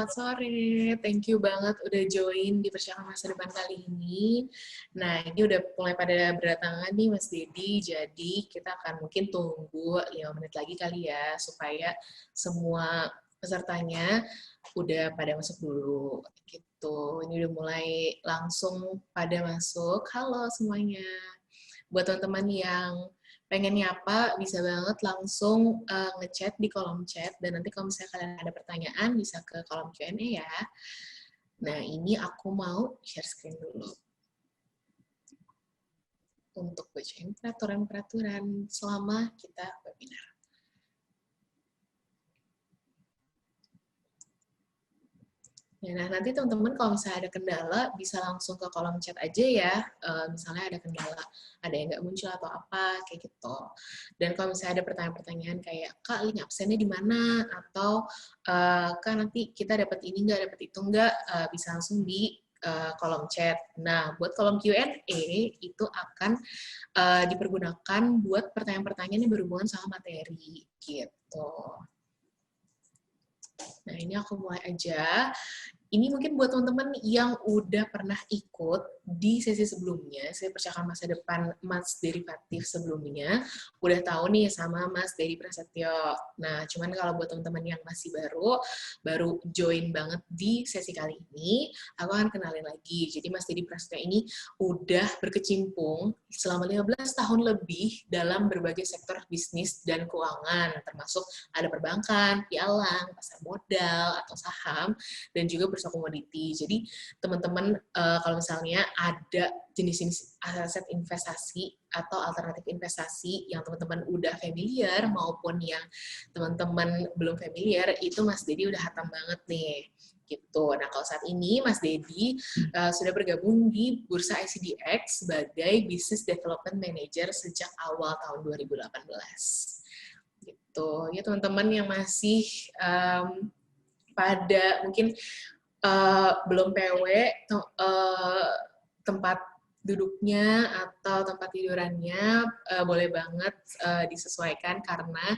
selamat sore. Thank you banget udah join di percakapan masa depan kali ini. Nah, ini udah mulai pada berdatangan nih Mas Dedi, jadi kita akan mungkin tunggu 5 menit lagi kali ya, supaya semua pesertanya udah pada masuk dulu. Gitu. Ini udah mulai langsung pada masuk. Halo semuanya. Buat teman-teman yang pengen nyapa, bisa banget langsung ngechat di kolom chat, dan nanti kalau misalnya kalian ada pertanyaan, bisa ke kolom Q&A ya. Nah, ini aku mau share screen dulu. Untuk bacain peraturan-peraturan selama kita webinar. Ya, nah, nanti teman-teman kalau misalnya ada kendala, bisa langsung ke kolom chat aja ya. Misalnya ada kendala, ada yang nggak muncul atau apa, kayak gitu. Dan kalau misalnya ada pertanyaan-pertanyaan kayak, Kak, link absennya di mana? Atau, Kak, nanti kita dapat ini nggak, dapat itu nggak, bisa langsung di kolom chat. Nah, buat kolom Q&A, itu akan dipergunakan buat pertanyaan-pertanyaan yang berhubungan sama materi, gitu. Nah, ini aku mulai aja. Ini mungkin buat teman-teman yang udah pernah ikut di sesi sebelumnya, sesi percakapan masa depan Mas Derivatif sebelumnya, udah tahu nih sama Mas Dedi Prasetyo. Nah, cuman kalau buat teman-teman yang masih baru join banget di sesi kali ini, aku akan kenalin lagi. Jadi Mas Dedi Prasetyo ini udah berkecimpung selama 15 tahun lebih dalam berbagai sektor bisnis dan keuangan, termasuk ada perbankan, pialang, pasar modal, atau saham, dan juga bursa komoditi. Jadi teman-teman kalau misalnya ada jenis-jenis aset investasi atau alternatif investasi yang teman-teman udah familiar maupun yang teman-teman belum familiar, itu Mas Dedi udah hatam banget nih. Gitu. Nah, kalau saat ini Mas Dedi sudah bergabung di Bursa ICDX sebagai Business Development Manager sejak awal tahun 2018. Gitu. Ya teman-teman yang masih pada mungkin belum PW, tempat duduknya atau tempat tidurannya boleh banget disesuaikan karena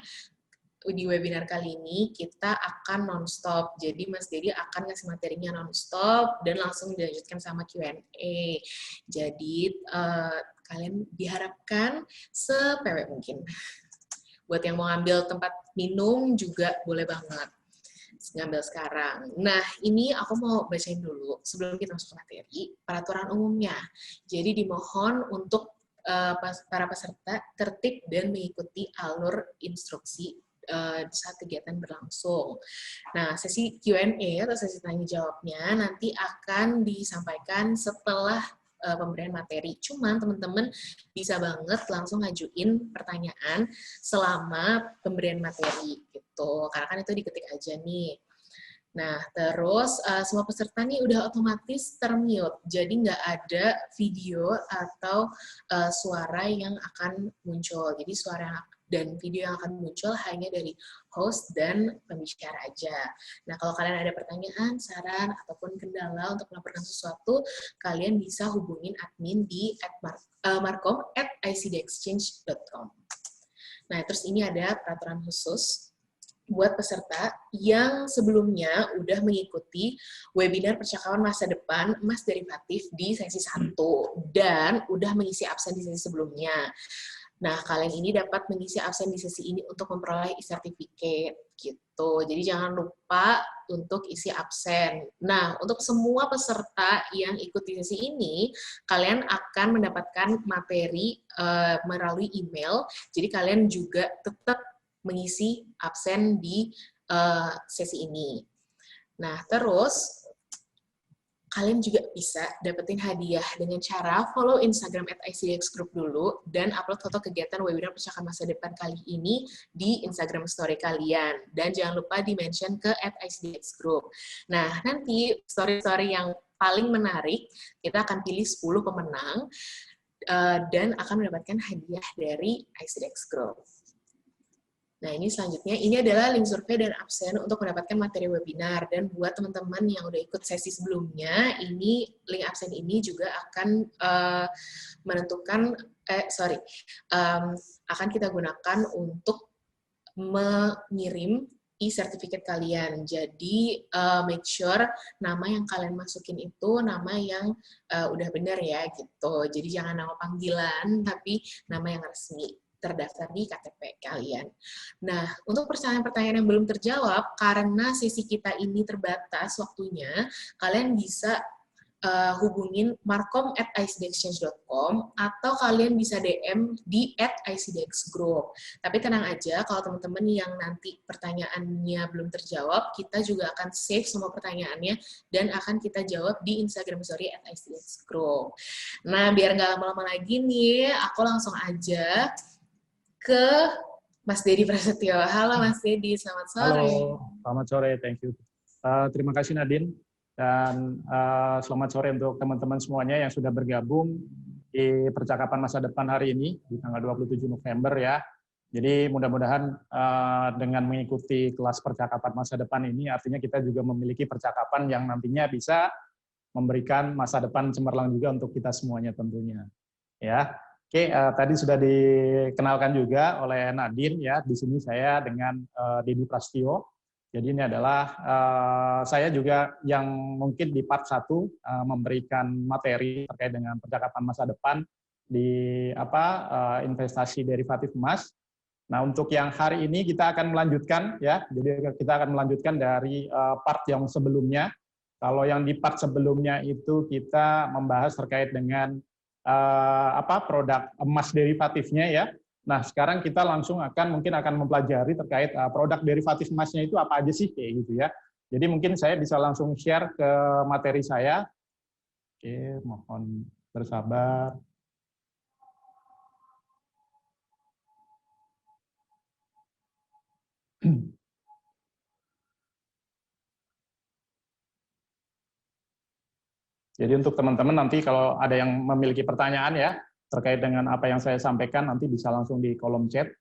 di webinar kali ini kita akan non-stop. Jadi Mas Dedi akan ngasih materinya non-stop dan langsung dilanjutkan sama Q&A. Jadi kalian diharapkan se-PW mungkin. Buat yang mau ngambil tempat minum juga boleh banget ngambil sekarang. Nah, ini aku mau bacain dulu sebelum kita masuk ke materi, peraturan umumnya. Jadi dimohon untuk para peserta tertib dan mengikuti alur instruksi saat kegiatan berlangsung. Nah, sesi Q&A atau sesi tanya jawabnya nanti akan disampaikan setelah pemberian materi. Cuman teman-teman bisa banget langsung ngajuin pertanyaan selama pemberian materi gitu. Karena kan itu diketik aja nih. Nah, terus semua peserta nih udah otomatis termute. Jadi nggak ada video atau suara yang akan muncul. Jadi suara dan video yang akan muncul hanya dari host dan pembicara aja. Nah, kalau kalian ada pertanyaan, saran, ataupun kendala untuk melaporkan sesuatu, kalian bisa hubungin admin di markom@icdexchange.com. Nah, terus ini ada peraturan khusus buat peserta yang sebelumnya udah mengikuti webinar percakapan masa depan Mas Derivatif di sesi 1 dan udah mengisi absen di sesi sebelumnya. Nah, kalian ini dapat mengisi absen di sesi ini untuk memperoleh e-certificate gitu. Jadi jangan lupa untuk isi absen. Nah, untuk semua peserta yang ikut di sesi ini, kalian akan mendapatkan materi melalui email. Jadi kalian juga tetap mengisi absen di sesi ini. Nah, terus kalian juga bisa dapetin hadiah dengan cara follow Instagram @icdxgroup dulu dan upload foto kegiatan webinar percakapan masa depan kali ini di Instagram story kalian. Dan jangan lupa di-mention ke @icdxgroup. Nah, nanti story-story yang paling menarik, kita akan pilih 10 pemenang dan akan mendapatkan hadiah dari ICDX Group. Nah, ini selanjutnya, ini adalah link survei dan absen untuk mendapatkan materi webinar. Dan buat teman-teman yang udah ikut sesi sebelumnya, ini link absen ini juga akan menentukan, akan kita gunakan untuk mengirim e-certificate kalian. Jadi make sure nama yang kalian masukin itu nama yang udah benar ya gitu. Jadi jangan nama panggilan, tapi nama yang resmi terdaftar di KTP kalian. Nah, untuk pertanyaan-pertanyaan yang belum terjawab, karena sesi kita ini terbatas waktunya, kalian bisa hubungin markom@icdexchange.com atau kalian bisa DM di @icdexgroup. Tapi tenang aja, kalau teman-teman yang nanti pertanyaannya belum terjawab, kita juga akan save semua pertanyaannya dan akan kita jawab di Instagram Story @icdexgroup. Nah, biar nggak lama-lama lagi nih, aku langsung aja ke Mas Dedi Prasetyo. Halo Mas Dedi, selamat sore. Halo, selamat sore, thank you. Terima kasih Nadine, dan selamat sore untuk teman-teman semuanya yang sudah bergabung di percakapan masa depan hari ini, di tanggal 27 November ya. Jadi mudah-mudahan dengan mengikuti kelas percakapan masa depan ini, artinya kita juga memiliki percakapan yang nantinya bisa memberikan masa depan cemerlang juga untuk kita semuanya tentunya. Ya. Oke, tadi sudah dikenalkan juga oleh Nadine ya. Di sini saya dengan Dedi Prasetyo. Jadi ini adalah saya juga yang mungkin di part 1 memberikan materi terkait dengan percakapan masa depan di investasi derivatif emas. Nah, untuk yang hari ini kita akan melanjutkan ya. Jadi kita akan melanjutkan dari part yang sebelumnya. Kalau yang di part sebelumnya itu kita membahas terkait dengan produk emas derivatifnya ya. Nah, sekarang kita langsung mungkin akan mempelajari terkait produk derivatif emasnya itu apa aja sih kayak gitu ya. Jadi mungkin saya bisa langsung share ke materi saya. Oke, mohon bersabar. Jadi untuk teman-teman nanti kalau ada yang memiliki pertanyaan ya terkait dengan apa yang saya sampaikan, nanti bisa langsung di kolom chat.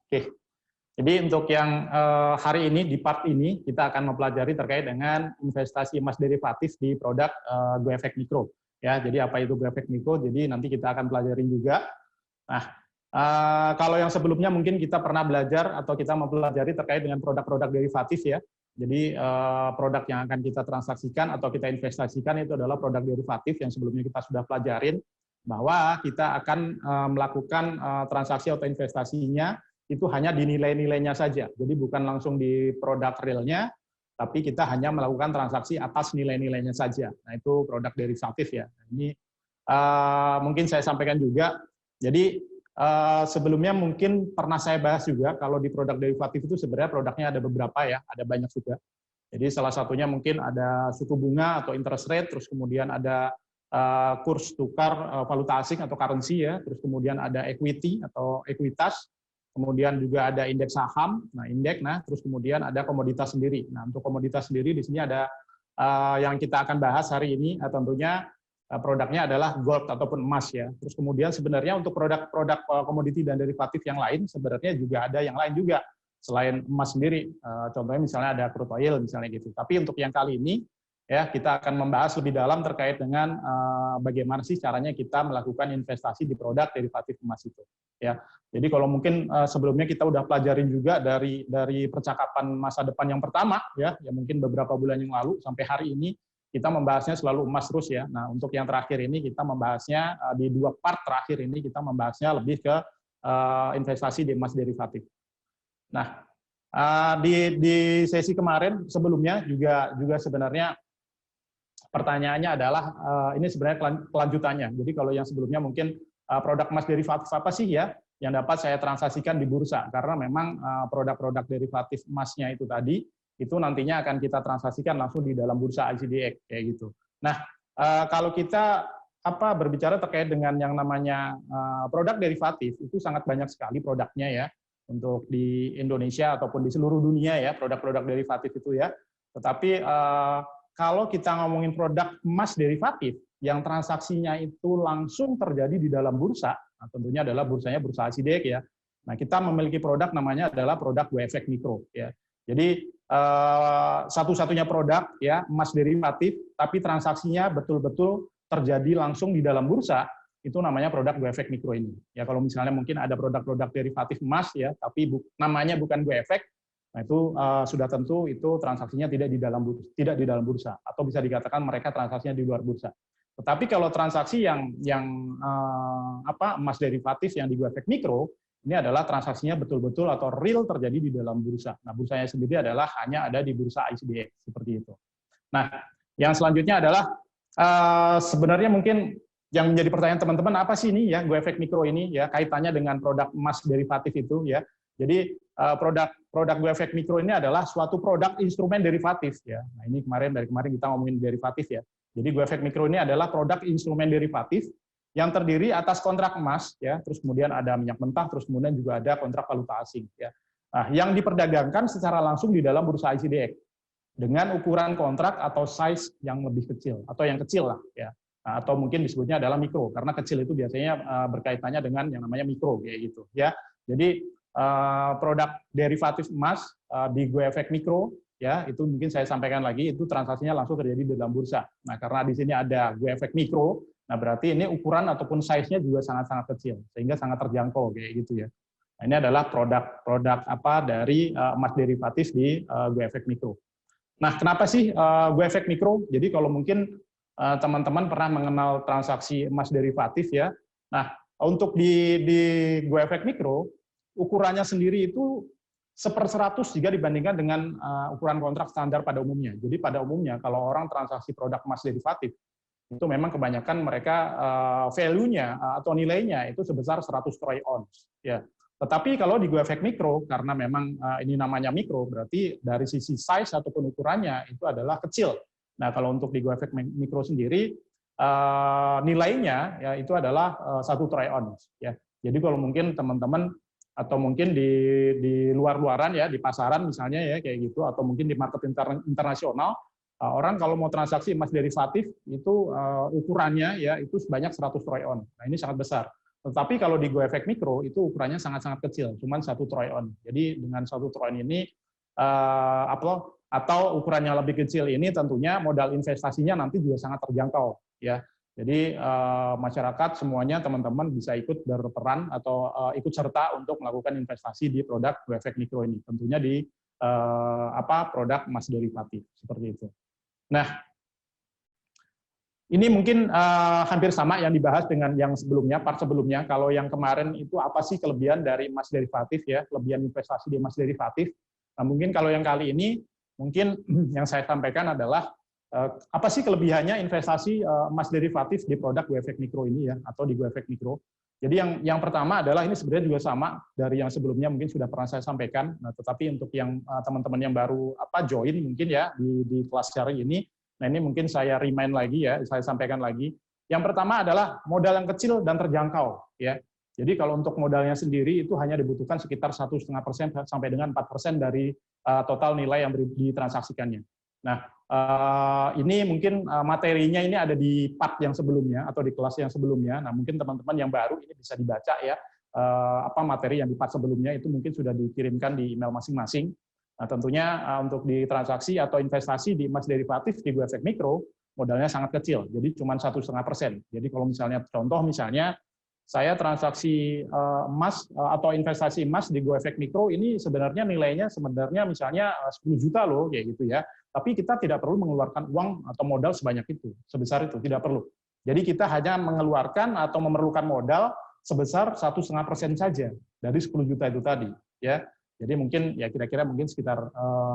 Oke. Jadi untuk yang hari ini, di part ini, kita akan mempelajari terkait dengan investasi emas derivatif di produk GoEffect Micro. Ya, jadi apa itu GoEffect Micro? Jadi nanti kita akan pelajarin juga. Nah, kalau yang sebelumnya mungkin kita pernah belajar atau kita mempelajari terkait dengan produk-produk derivatif ya. Jadi produk yang akan kita transaksikan atau kita investasikan itu adalah produk derivatif yang sebelumnya kita sudah pelajarin, bahwa kita akan melakukan transaksi atau investasinya itu hanya di nilai-nilainya saja. Jadi bukan langsung di produk realnya, tapi kita hanya melakukan transaksi atas nilai-nilainya saja. Nah, itu produk derivatif ya. Ini mungkin saya sampaikan juga. Jadi sebelumnya mungkin pernah saya bahas juga, kalau di produk derivatif itu sebenarnya produknya ada beberapa ya, ada banyak juga. Jadi salah satunya mungkin ada suku bunga atau interest rate, terus kemudian ada kurs tukar valuta asing atau currency ya, terus kemudian ada equity atau ekuitas, kemudian juga ada indeks saham, terus kemudian ada komoditas sendiri. Nah, untuk komoditas sendiri di sini ada yang kita akan bahas hari ini, tentunya produknya adalah gold ataupun emas ya. Terus kemudian sebenarnya untuk produk-produk komoditi dan derivatif yang lain sebenarnya juga ada yang lain juga selain emas sendiri. Contohnya misalnya ada crude oil misalnya gitu. Tapi untuk yang kali ini ya kita akan membahas lebih dalam terkait dengan bagaimana sih caranya kita melakukan investasi di produk derivatif emas itu. Ya, jadi kalau mungkin sebelumnya kita udah pelajarin juga dari percakapan masa depan yang pertama ya mungkin beberapa bulan yang lalu sampai hari ini kita membahasnya selalu emas terus ya. Nah, untuk yang terakhir ini kita membahasnya di 2 part terakhir ini kita membahasnya lebih ke investasi di emas derivatif. Nah, di sesi kemarin sebelumnya juga sebenarnya pertanyaannya adalah ini sebenarnya kelanjutannya. Jadi kalau yang sebelumnya mungkin produk emas derivatif apa sih ya yang dapat saya transaksikan di bursa, karena memang produk-produk derivatif emasnya itu tadi itu nantinya akan kita transaksikan langsung di dalam bursa ICDX kayak gitu. Nah, kalau kita berbicara terkait dengan yang namanya produk derivatif, itu sangat banyak sekali produknya ya untuk di Indonesia ataupun di seluruh dunia ya produk-produk derivatif itu ya. Tetapi kalau kita ngomongin produk emas derivatif yang transaksinya itu langsung terjadi di dalam bursa, nah tentunya adalah bursanya bursa ICDX ya. Nah, kita memiliki produk namanya adalah produk GoEffect Micro ya. Jadi satu-satunya produk ya emas derivatif tapi transaksinya betul-betul terjadi langsung di dalam bursa, itu namanya produk GoEffect Micro ini. Ya kalau misalnya mungkin ada produk-produk derivatif emas ya, tapi namanya bukan GoEffect, nah itu sudah tentu itu transaksinya tidak di dalam bursa atau bisa dikatakan mereka transaksinya di luar bursa. Tetapi kalau transaksi yang emas derivatif yang di GoEffect Micro, ini adalah transaksinya betul-betul atau real terjadi di dalam bursa. Nah, bursanya sendiri adalah hanya ada di bursa ICDX, seperti itu. Nah, yang selanjutnya adalah sebenarnya mungkin yang menjadi pertanyaan teman-teman, apa sih ini ya GoEffect Micro ini ya, kaitannya dengan produk emas derivatif itu ya. Jadi produk GoEffect Micro ini adalah suatu produk instrumen derivatif ya. Nah, ini dari kemarin kita ngomongin derivatif ya. Jadi GoEffect Micro ini adalah produk instrumen derivatif yang terdiri atas kontrak emas, ya, terus kemudian ada minyak mentah, terus kemudian juga ada kontrak valuta asing, ya. Nah, yang diperdagangkan secara langsung di dalam bursa ICDX dengan ukuran kontrak atau size yang lebih kecil atau yang kecil lah, ya. Nah, atau mungkin disebutnya adalah mikro karena kecil itu biasanya berkaitannya dengan yang namanya mikro, kayak gitu, ya. Jadi produk derivatif emas di GoEffect Micro, ya, itu mungkin saya sampaikan lagi, itu transaksinya langsung terjadi di dalam bursa. Nah, karena di sini ada GoEffect Micro, nah berarti ini ukuran ataupun size-nya juga sangat-sangat kecil, sehingga sangat terjangkau kayak gitu ya. Nah, ini adalah produk apa dari emas derivatif di GoEffect Micro. Nah, kenapa sih GoEffect Micro? Jadi kalau mungkin teman-teman pernah mengenal transaksi emas derivatif ya. Nah, untuk di GoEffect Micro, ukurannya sendiri itu 1/100 jika dibandingkan dengan ukuran kontrak standar pada umumnya. Jadi pada umumnya kalau orang transaksi produk emas derivatif, itu memang kebanyakan mereka value-nya atau nilainya itu sebesar 100 troy ounce. Ya. Tetapi kalau di GoEffect Micro, karena memang ini namanya mikro, berarti dari sisi size ataupun ukurannya itu adalah kecil. Nah, kalau untuk di GoEffect Micro sendiri, nilainya ya itu adalah 1 troy ounce. Ya. Jadi kalau mungkin teman-teman atau mungkin di luar-luaran ya, di pasaran misalnya ya kayak gitu, atau mungkin di market internasional, orang kalau mau transaksi emas derivatif itu ukurannya ya itu sebanyak 100 troy ounce. Nah, ini sangat besar. Tetapi kalau di GoEffect Micro itu ukurannya sangat-sangat kecil, cuma 1 troy ounce. Jadi dengan 1 troy ounce ini atau ukurannya lebih kecil ini tentunya modal investasinya nanti juga sangat terjangkau ya. Jadi masyarakat semuanya teman-teman bisa ikut berperan atau ikut serta untuk melakukan investasi di produk GoEffect Micro ini. Tentunya di produk emas derivatif seperti itu. Nah, ini mungkin hampir sama yang dibahas dengan yang sebelumnya, part sebelumnya. Kalau yang kemarin itu apa sih kelebihan dari emas derivatif ya, kelebihan investasi di emas derivatif. Nah, mungkin kalau yang kali ini, mungkin yang saya sampaikan adalah apa sih kelebihannya investasi emas derivatif di produk GoEffect Micro ini ya, atau di GoEffect Micro. Jadi yang pertama adalah ini sebenarnya juga sama dari yang sebelumnya mungkin sudah pernah saya sampaikan. Nah, tetapi untuk yang teman-teman yang baru join mungkin ya di kelas sharing ini, nah ini mungkin saya remind lagi ya, saya sampaikan lagi. Yang pertama adalah modal yang kecil dan terjangkau ya. Jadi kalau untuk modalnya sendiri itu hanya dibutuhkan sekitar 1,5% sampai dengan 4% dari total nilai yang ditransaksikannya. Nah, ini mungkin materinya ini ada di part yang sebelumnya atau di kelas yang sebelumnya. Nah, mungkin teman-teman yang baru ini bisa dibaca ya, apa materi yang di part sebelumnya itu mungkin sudah dikirimkan di email masing-masing. Nah, tentunya untuk di transaksi atau investasi di emas derivatif di GoEffect Micro, modalnya sangat kecil, jadi cuma 1,5%. Jadi kalau misalnya contoh misalnya saya transaksi emas atau investasi emas di GoEffect Micro ini sebenarnya nilainya misalnya 10 juta loh kayak gitu ya. Tapi kita tidak perlu mengeluarkan uang atau modal sebanyak itu, sebesar itu tidak perlu. Jadi kita hanya mengeluarkan atau memerlukan modal sebesar 1,5% saja dari 10 juta itu tadi ya. Jadi mungkin ya kira-kira mungkin sekitar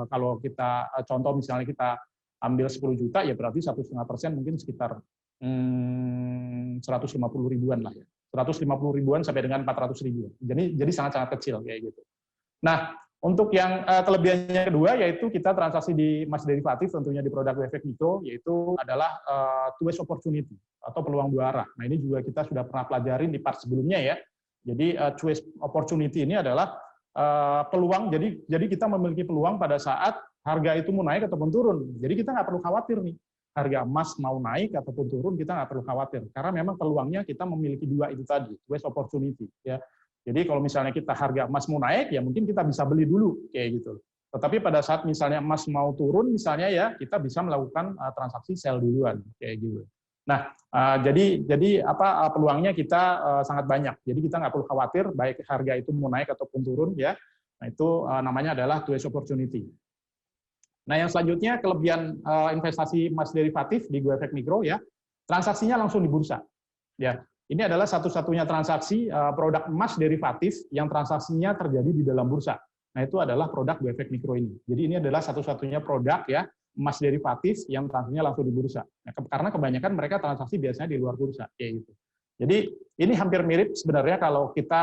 kalau kita contoh misalnya kita ambil 10 juta ya berarti 1,5% mungkin sekitar 150 ribuan lah ya. 150 ribuan sampai dengan 400 ribu. Jadi sangat-sangat kecil kayak gitu. Nah, untuk yang kelebihannya kedua yaitu kita transaksi di emas derivatif tentunya di produk GoEffect Micro yaitu adalah two-way opportunity atau peluang dua arah. Nah, ini juga kita sudah pernah pelajarin di part sebelumnya ya. Jadi two-way opportunity ini adalah peluang. Jadi kita memiliki peluang pada saat harga itu mau naik ataupun turun. Jadi kita nggak perlu khawatir nih. Harga emas mau naik ataupun turun kita nggak perlu khawatir karena memang peluangnya kita memiliki dua itu tadi, two-way opportunity ya. Jadi kalau misalnya kita harga emas mau naik, ya mungkin kita bisa beli dulu kayak gitu. Tetapi pada saat misalnya emas mau turun, misalnya ya kita bisa melakukan transaksi sell duluan kayak gitu. Nah, jadi apa peluangnya kita sangat banyak. Jadi kita nggak perlu khawatir baik harga itu mau naik ataupun turun ya. Nah itu namanya adalah two ways opportunity. Nah yang selanjutnya kelebihan investasi emas derivatif di GoEffect Mikro ya, transaksinya langsung di bursa. Ya, ini adalah satu-satunya transaksi produk emas derivatif yang transaksinya terjadi di dalam bursa. Nah, itu adalah produk GoEffect Mikro ini. Jadi ini adalah satu-satunya produk ya emas derivatif yang transaksinya langsung di bursa. Nah, karena kebanyakan mereka transaksi biasanya di luar bursa kayak gitu. Jadi ini hampir mirip sebenarnya kalau kita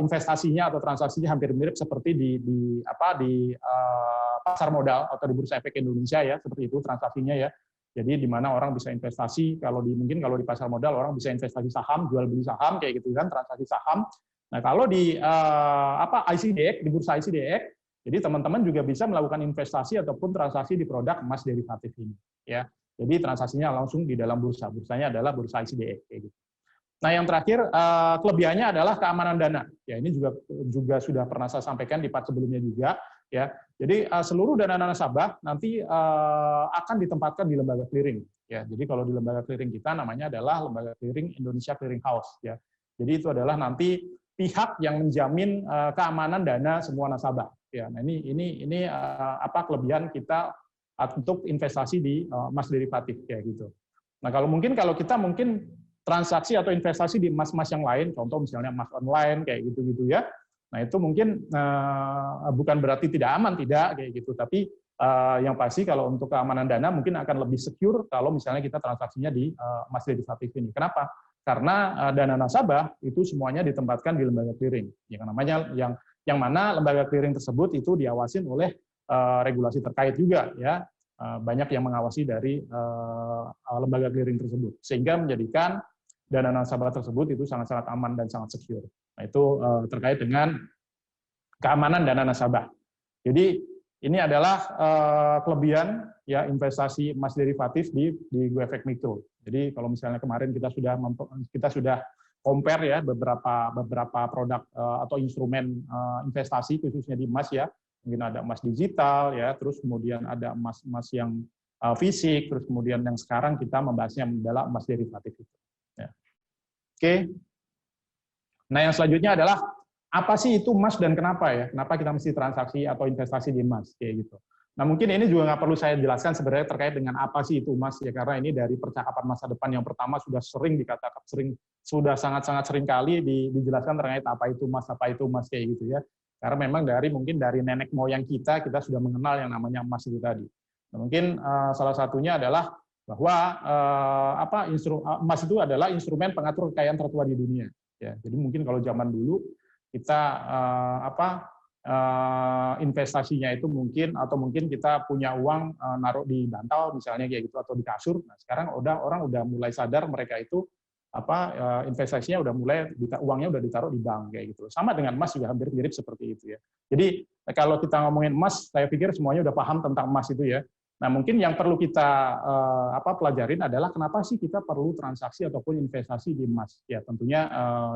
investasinya atau transaksinya hampir mirip seperti di pasar modal atau di Bursa Efek Indonesia ya, seperti itu transaksinya ya. Jadi di mana orang bisa investasi, mungkin kalau di pasar modal orang bisa investasi saham, jual beli saham kayak gitu kan, transaksi saham. Nah, kalau di ICDX, di bursa ICDX, jadi teman-teman juga bisa melakukan investasi ataupun transaksi di produk emas derivatif ini ya. Jadi transaksinya langsung di dalam bursa. Bursanya adalah bursa ICDX kayak gitu. Nah, yang terakhir kelebihannya adalah keamanan dana. Ya, ini juga sudah pernah saya sampaikan di part sebelumnya juga ya. Jadi seluruh dana nasabah nanti akan ditempatkan di lembaga clearing ya. Jadi kalau di lembaga clearing kita namanya adalah lembaga clearing Indonesia Clearing House ya. Jadi itu adalah nanti pihak yang menjamin keamanan dana semua nasabah ya. Nah, ini apa kelebihan kita untuk investasi di emas derivatif kayak gitu. Nah, kalau kita transaksi atau investasi di emas-emas yang lain, contoh misalnya emas online kayak gitu-gitu ya. Nah, itu mungkin bukan berarti tidak aman, tidak kayak gitu, tapi yang pasti kalau untuk keamanan dana mungkin akan lebih secure kalau misalnya kita transaksinya di emas derivatif ini. Kenapa? Karena dana nasabah itu semuanya ditempatkan di lembaga clearing. Yang mana lembaga clearing tersebut itu diawasin oleh regulasi terkait juga ya. Banyak yang mengawasi dari lembaga clearing tersebut sehingga menjadikan dana nasabah tersebut itu sangat-sangat aman dan sangat secure. Nah, itu terkait dengan keamanan dana nasabah. Jadi ini adalah kelebihan ya investasi emas derivatif di GoEffect Mikro. Jadi kalau misalnya kemarin kita sudah compare ya beberapa produk atau instrumen investasi khususnya di emas ya. Mungkin ada emas digital ya, terus kemudian ada emas yang fisik, terus kemudian yang sekarang kita membahasnya adalah emas derivatif itu. Ya. Oke. Nah, yang selanjutnya adalah apa sih itu emas dan kenapa ya? Kenapa kita mesti transaksi atau investasi di emas kayak gitu. Nah, mungkin ini juga nggak perlu saya jelaskan sebenarnya terkait dengan apa sih itu emas ya, karena ini dari percakapan masa depan yang pertama sudah sudah sangat-sangat sering kali dijelaskan terkait apa itu emas kayak gitu ya. Karena memang mungkin dari nenek moyang kita sudah mengenal yang namanya emas itu tadi. Nah, mungkin salah satunya adalah bahwa emas itu adalah instrumen pengatur kekayaan tertua di dunia. Ya, jadi mungkin kalau zaman dulu kita investasinya itu mungkin kita punya uang naruh di bantal misalnya kayak gitu atau di kasur. Nah, sekarang orang udah mulai sadar mereka itu investasinya uangnya udah ditaruh di bank kayak gitu. Sama dengan emas juga hampir mirip seperti itu ya. Jadi kalau kita ngomongin emas, saya pikir semuanya udah paham tentang emas itu ya. Nah, mungkin yang perlu kita pelajarin adalah kenapa sih kita perlu transaksi ataupun investasi di emas. Ya, tentunya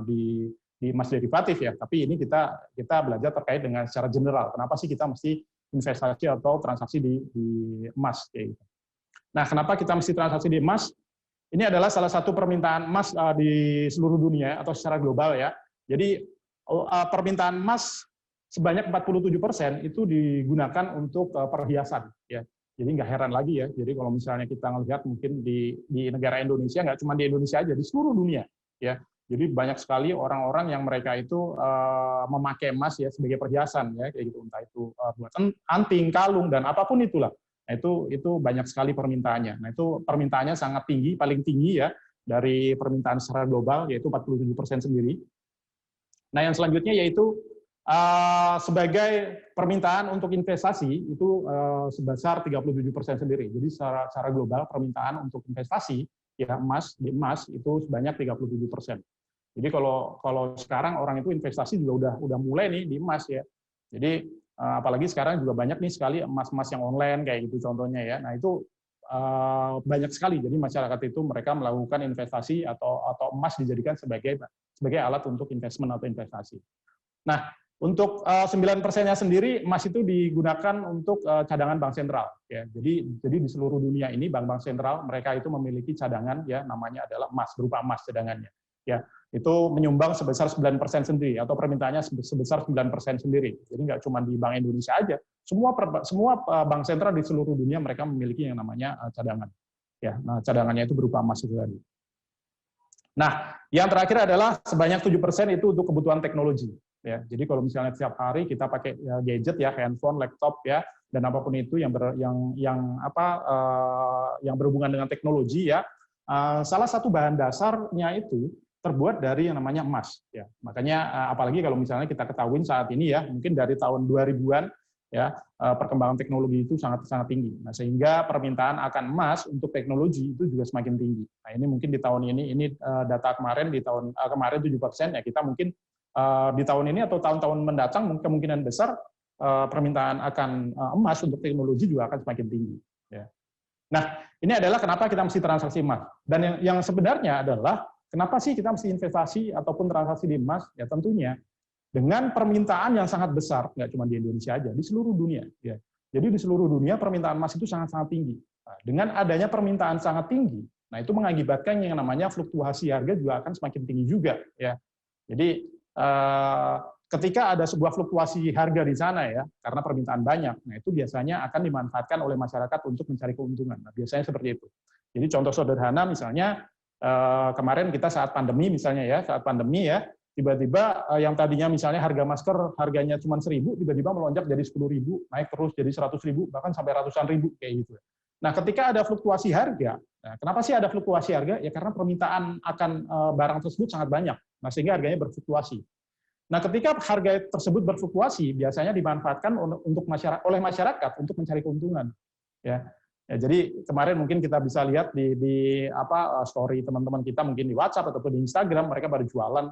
di emas derivatif ya, tapi ini kita belajar terkait dengan secara general. Kenapa sih kita mesti investasi atau transaksi di emas kayak gitu. Nah, kenapa kita mesti transaksi di emas? Ini adalah salah satu permintaan emas di seluruh dunia atau secara global ya. Jadi permintaan emas sebanyak 47% itu digunakan untuk perhiasan ya. Jadi nggak heran lagi ya. Jadi kalau misalnya kita melihat mungkin di negara Indonesia, nggak cuma di Indonesia aja, di seluruh dunia ya. Jadi banyak sekali orang-orang yang mereka itu memakai emas ya sebagai perhiasan ya kayak gitu, entah itu buat anting, kalung dan apapun itulah. Nah, itu banyak sekali permintaannya. Nah, itu permintaannya sangat tinggi, paling tinggi ya dari permintaan secara global yaitu 47% sendiri. Nah, yang selanjutnya yaitu sebagai permintaan untuk investasi itu sebesar 37% sendiri. Jadi secara global permintaan untuk investasi ya di emas itu sebanyak 37%. Jadi kalau sekarang orang itu investasi juga udah mulai nih di emas ya. Jadi apalagi sekarang juga banyak nih sekali emas-emas yang online kayak gitu contohnya ya. Nah, itu banyak sekali. Jadi masyarakat itu mereka melakukan investasi atau emas dijadikan sebagai sebagai alat untuk investment atau investasi. Nah, untuk 9%-nya sendiri emas itu digunakan untuk cadangan bank sentral ya. Jadi di seluruh dunia ini bank-bank sentral mereka itu memiliki cadangan ya, namanya adalah emas, berupa emas cadangannya. Ya, itu menyumbang sebesar 9% sendiri atau permintaannya sebesar 9% sendiri. Jadi nggak cuma di Bank Indonesia aja, semua bank sentral di seluruh dunia mereka memiliki yang namanya cadangan. Ya, nah cadangannya itu berupa emas itu tadi. Nah, yang terakhir adalah sebanyak 7% itu untuk kebutuhan teknologi. Ya, jadi kalau misalnya setiap hari kita pakai gadget ya, handphone, laptop ya, dan apapun itu yang berhubungan dengan teknologi ya, salah satu bahan dasarnya itu terbuat dari yang namanya emas. Ya, makanya apalagi kalau misalnya kita ketahui saat ini ya, mungkin dari tahun 2000-an ya, perkembangan teknologi itu sangat tinggi. Nah, sehingga permintaan akan emas untuk teknologi itu juga semakin tinggi. Nah, ini mungkin di tahun ini data kemarin di tahun kemarin 7% ya, kita mungkin di tahun ini atau tahun-tahun mendatang kemungkinan besar permintaan akan emas untuk teknologi juga akan semakin tinggi. Ya. Nah, ini adalah kenapa kita mesti transaksi emas. Dan yang sebenarnya adalah kenapa sih kita mesti investasi ataupun transaksi di emas? Ya tentunya dengan permintaan yang sangat besar, nggak cuma di Indonesia aja, di seluruh dunia. Ya. Jadi di seluruh dunia permintaan emas itu sangat tinggi. Nah, dengan adanya permintaan sangat tinggi, nah itu mengakibatkan yang namanya fluktuasi harga juga akan semakin tinggi juga. Ya. Jadi ketika ada sebuah fluktuasi harga di sana ya, karena permintaan banyak, nah itu biasanya akan dimanfaatkan oleh masyarakat untuk mencari keuntungan. Nah, biasanya seperti itu. Jadi contoh sederhana misalnya kemarin kita saat pandemi misalnya ya, tiba-tiba yang tadinya misalnya harga masker harganya cuma 1.000, tiba-tiba melonjak jadi 10.000, naik terus jadi 100.000, bahkan sampai ratusan ribu kayak gitu. Nah, ketika ada fluktuasi harga, nah, kenapa sih ada fluktuasi harga? Ya karena permintaan akan barang tersebut sangat banyak. Nah, sehingga harganya berfluktuasi. Nah, ketika harga tersebut berfluktuasi, biasanya dimanfaatkan oleh masyarakat untuk mencari keuntungan. Ya, jadi kemarin mungkin kita bisa lihat di story teman-teman kita mungkin di WhatsApp ataupun di Instagram, mereka baru jualan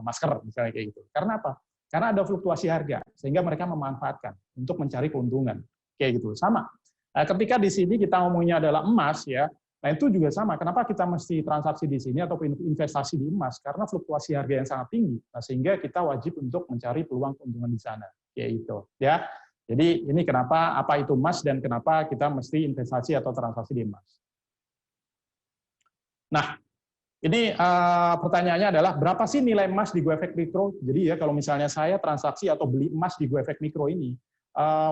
masker misalnya kayak gitu. Karena apa? Karena ada fluktuasi harga, sehingga mereka memanfaatkan untuk mencari keuntungan kayak gitu. Sama. Nah, ketika di sini kita ngomongnya adalah emas ya. Nah, itu juga sama. Kenapa kita mesti transaksi di sini atau investasi di emas? Karena fluktuasi harga yang sangat tinggi. Nah, sehingga kita wajib untuk mencari peluang keuntungan di sana. Kayak gitu. Ya. Jadi ini kenapa apa itu emas dan kenapa kita mesti investasi atau transaksi di emas. Nah, ini pertanyaannya adalah berapa sih nilai emas di GoEffect Mikro? Jadi ya kalau misalnya saya transaksi atau beli emas di GoEffect Mikro ini,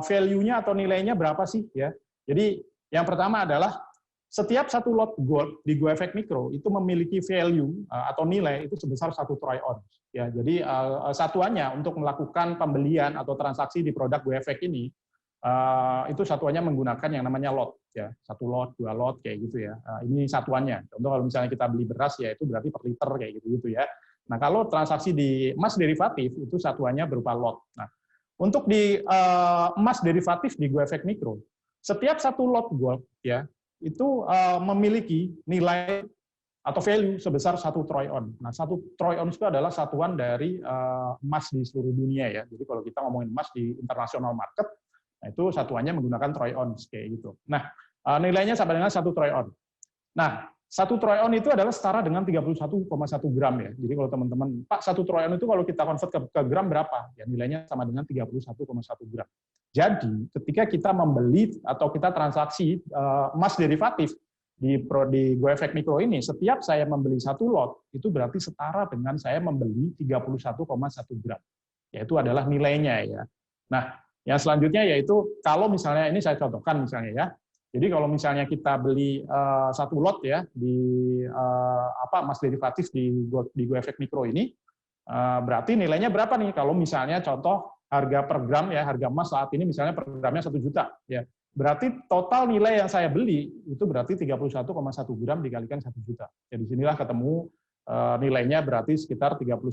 value-nya atau nilainya berapa sih ya? Jadi yang pertama adalah setiap satu lot gold di GoEffect Mikro itu memiliki value atau nilai itu sebesar 1 troy ounce. Ya, jadi satuannya untuk melakukan pembelian atau transaksi di produk GoEffect ini itu satuannya menggunakan yang namanya lot. Ya, 1 lot, 2 lot kayak gitu ya. Ini satuannya. Contoh kalau misalnya kita beli beras ya itu berarti per liter kayak gitu ya. Nah kalau transaksi di emas derivatif itu satuannya berupa lot. Nah untuk di emas derivatif di GoEffect Mikro setiap satu lot gold ya itu memiliki nilai atau value sebesar 1 troy ounce. Nah, 1 troy ounce itu adalah satuan dari emas di seluruh dunia ya. Jadi kalau kita ngomongin emas di international market, nah itu satuannya menggunakan troy ounce kayak gitu. Nah, nilainya sama dengan 1 troy ounce. Nah, 1 troy ounce itu adalah setara dengan 31,1 gram ya. Jadi kalau teman-teman, Pak, 1 troy ounce itu kalau kita convert ke gram berapa? Ya nilainya sama dengan 31,1 gram. Jadi, ketika kita membeli atau kita transaksi emas derivatif di GoEffect Mikro ini, setiap saya membeli 1 lot, itu berarti setara dengan saya membeli 31,1 gram. Yaitu adalah nilainya ya. Nah, yang selanjutnya yaitu kalau misalnya ini saya contohkan misalnya ya. Jadi kalau misalnya kita beli 1 lot ya di emas derivatif di GoEffect Mikro ini, berarti nilainya berapa nih? Kalau misalnya contoh harga per gram ya, harga emas saat ini misalnya per gramnya 1 juta ya. Berarti total nilai yang saya beli itu berarti 31,1 gram dikalikan 1 juta. Jadi sinilah ketemu nilainya berarti sekitar 31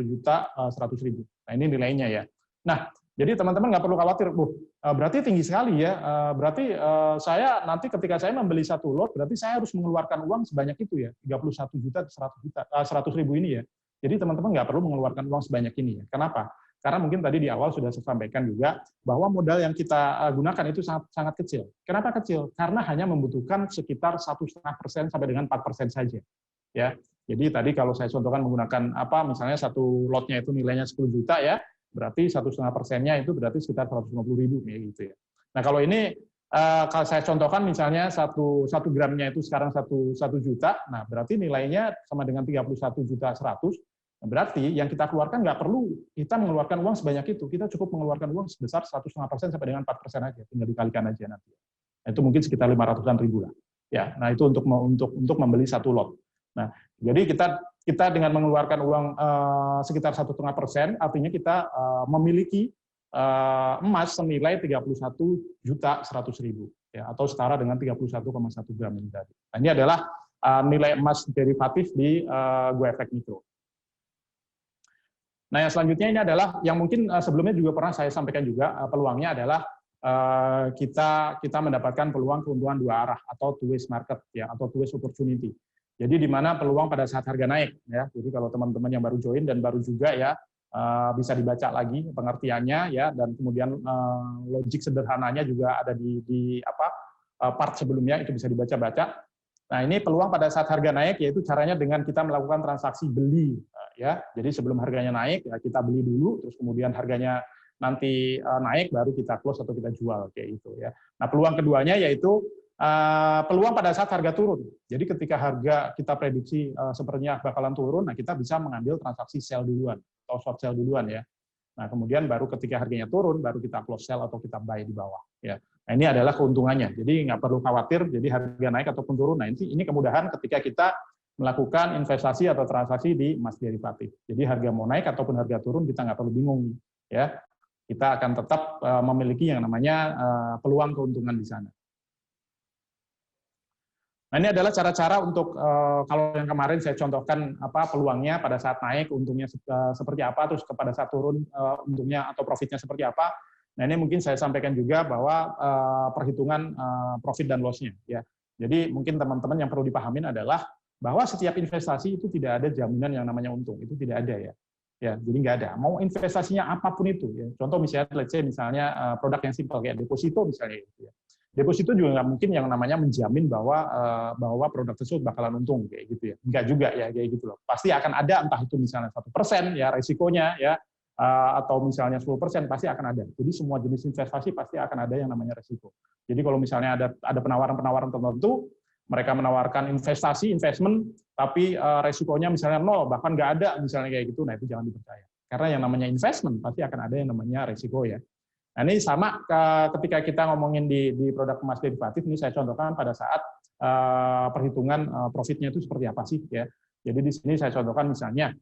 juta 100 ribu. Nah, ini nilainya ya. Nah, jadi teman-teman nggak perlu khawatir, berarti tinggi sekali ya. Berarti saya nanti ketika saya membeli 1 lot, berarti saya harus mengeluarkan uang sebanyak itu ya, 31 juta 100 ribu ini ya. Jadi teman-teman nggak perlu mengeluarkan uang sebanyak ini ya. Kenapa? Karena mungkin tadi di awal sudah saya sampaikan juga bahwa modal yang kita gunakan itu sangat kecil. Kenapa kecil? Karena hanya membutuhkan sekitar 1,5% sampai dengan 4% saja. Ya. Jadi tadi kalau saya contohkan menggunakan misalnya satu lotnya itu nilainya 10 juta ya, berarti 1,5%-nya itu berarti sekitar 150.000 ya gitu ya. Nah kalau ini kalau saya contohkan misalnya satu gramnya itu sekarang 1 juta, nah berarti nilainya sama dengan 31.100.000. Nah, berarti yang kita keluarkan nggak perlu kita mengeluarkan uang sebanyak itu, kita cukup mengeluarkan uang sebesar 1,5% sampai dengan 4% aja, tinggal dikalikan aja nanti. Nah, itu mungkin sekitar 500-an ribu lah. Ya, nah itu untuk membeli satu lot. Nah, jadi kita dengan mengeluarkan uang sekitar 1,5%, artinya kita memiliki emas senilai 31.100.000 ya, atau setara dengan 31,1 gram ini tadi. Nah, ini adalah nilai emas derivatif di GoEffect Mikro. Nah, yang selanjutnya ini adalah yang mungkin sebelumnya juga pernah saya sampaikan juga, peluangnya adalah kita mendapatkan peluang keuntungan dua arah atau two-way market ya, atau two-way opportunity. Jadi di mana peluang pada saat harga naik ya. Jadi kalau teman-teman yang baru join dan baru juga ya bisa dibaca lagi pengertiannya ya, dan kemudian logik sederhananya juga ada di part sebelumnya, itu bisa dibaca-baca. Nah, ini peluang pada saat harga naik, yaitu caranya dengan kita melakukan transaksi beli ya. Jadi sebelum harganya naik ya kita beli dulu, terus kemudian harganya nanti naik baru kita close atau kita jual kayak gitu ya. Nah, peluang keduanya yaitu peluang pada saat harga turun. Jadi ketika harga kita prediksi sepertinya bakalan turun, nah kita bisa mengambil transaksi sell duluan atau short sell duluan ya. Nah, kemudian baru ketika harganya turun, baru kita close sell atau kita buy di bawah ya. Nah, ini adalah keuntungannya. Jadi nggak perlu khawatir, jadi harga naik ataupun turun. Nah, ini kemudahan ketika kita melakukan investasi atau transaksi di emas derivatif. Jadi harga mau naik ataupun harga turun, kita nggak perlu bingung ya. Kita akan tetap memiliki yang namanya peluang keuntungan di sana. Nah, ini adalah cara-cara untuk kalau yang kemarin saya contohkan peluangnya pada saat naik untungnya seperti apa, terus pada saat turun untungnya atau profitnya seperti apa. Nah, ini mungkin saya sampaikan juga bahwa perhitungan profit dan loss-nya ya. Jadi mungkin teman-teman yang perlu dipahamin adalah bahwa setiap investasi itu tidak ada jaminan yang namanya untung, itu tidak ada ya. Ya, jadi nggak ada. Mau investasinya apapun itu ya. Contoh misalnya let's say misalnya produk yang simpel kayak deposito misalnya gitu ya. Deposito juga nggak mungkin yang namanya menjamin bahwa produk tersebut bakalan untung kayak gitu ya. Enggak juga ya kayak gitu loh. Pasti akan ada entah itu misalnya 1% ya resikonya ya, atau misalnya 10% pasti akan ada. Jadi semua jenis investasi pasti akan ada yang namanya resiko. Jadi kalau misalnya ada penawaran-penawaran tertentu, mereka menawarkan investment, tapi resikonya misalnya 0, bahkan nggak ada misalnya kayak gitu, nah itu jangan dipercaya. Karena yang namanya investment pasti akan ada yang namanya resiko ya. Nah, ini sama ketika kita ngomongin di produk emas derivatif, ini saya contohkan pada saat perhitungan profitnya itu seperti apa sih ya. Jadi di sini saya contohkan misalnya,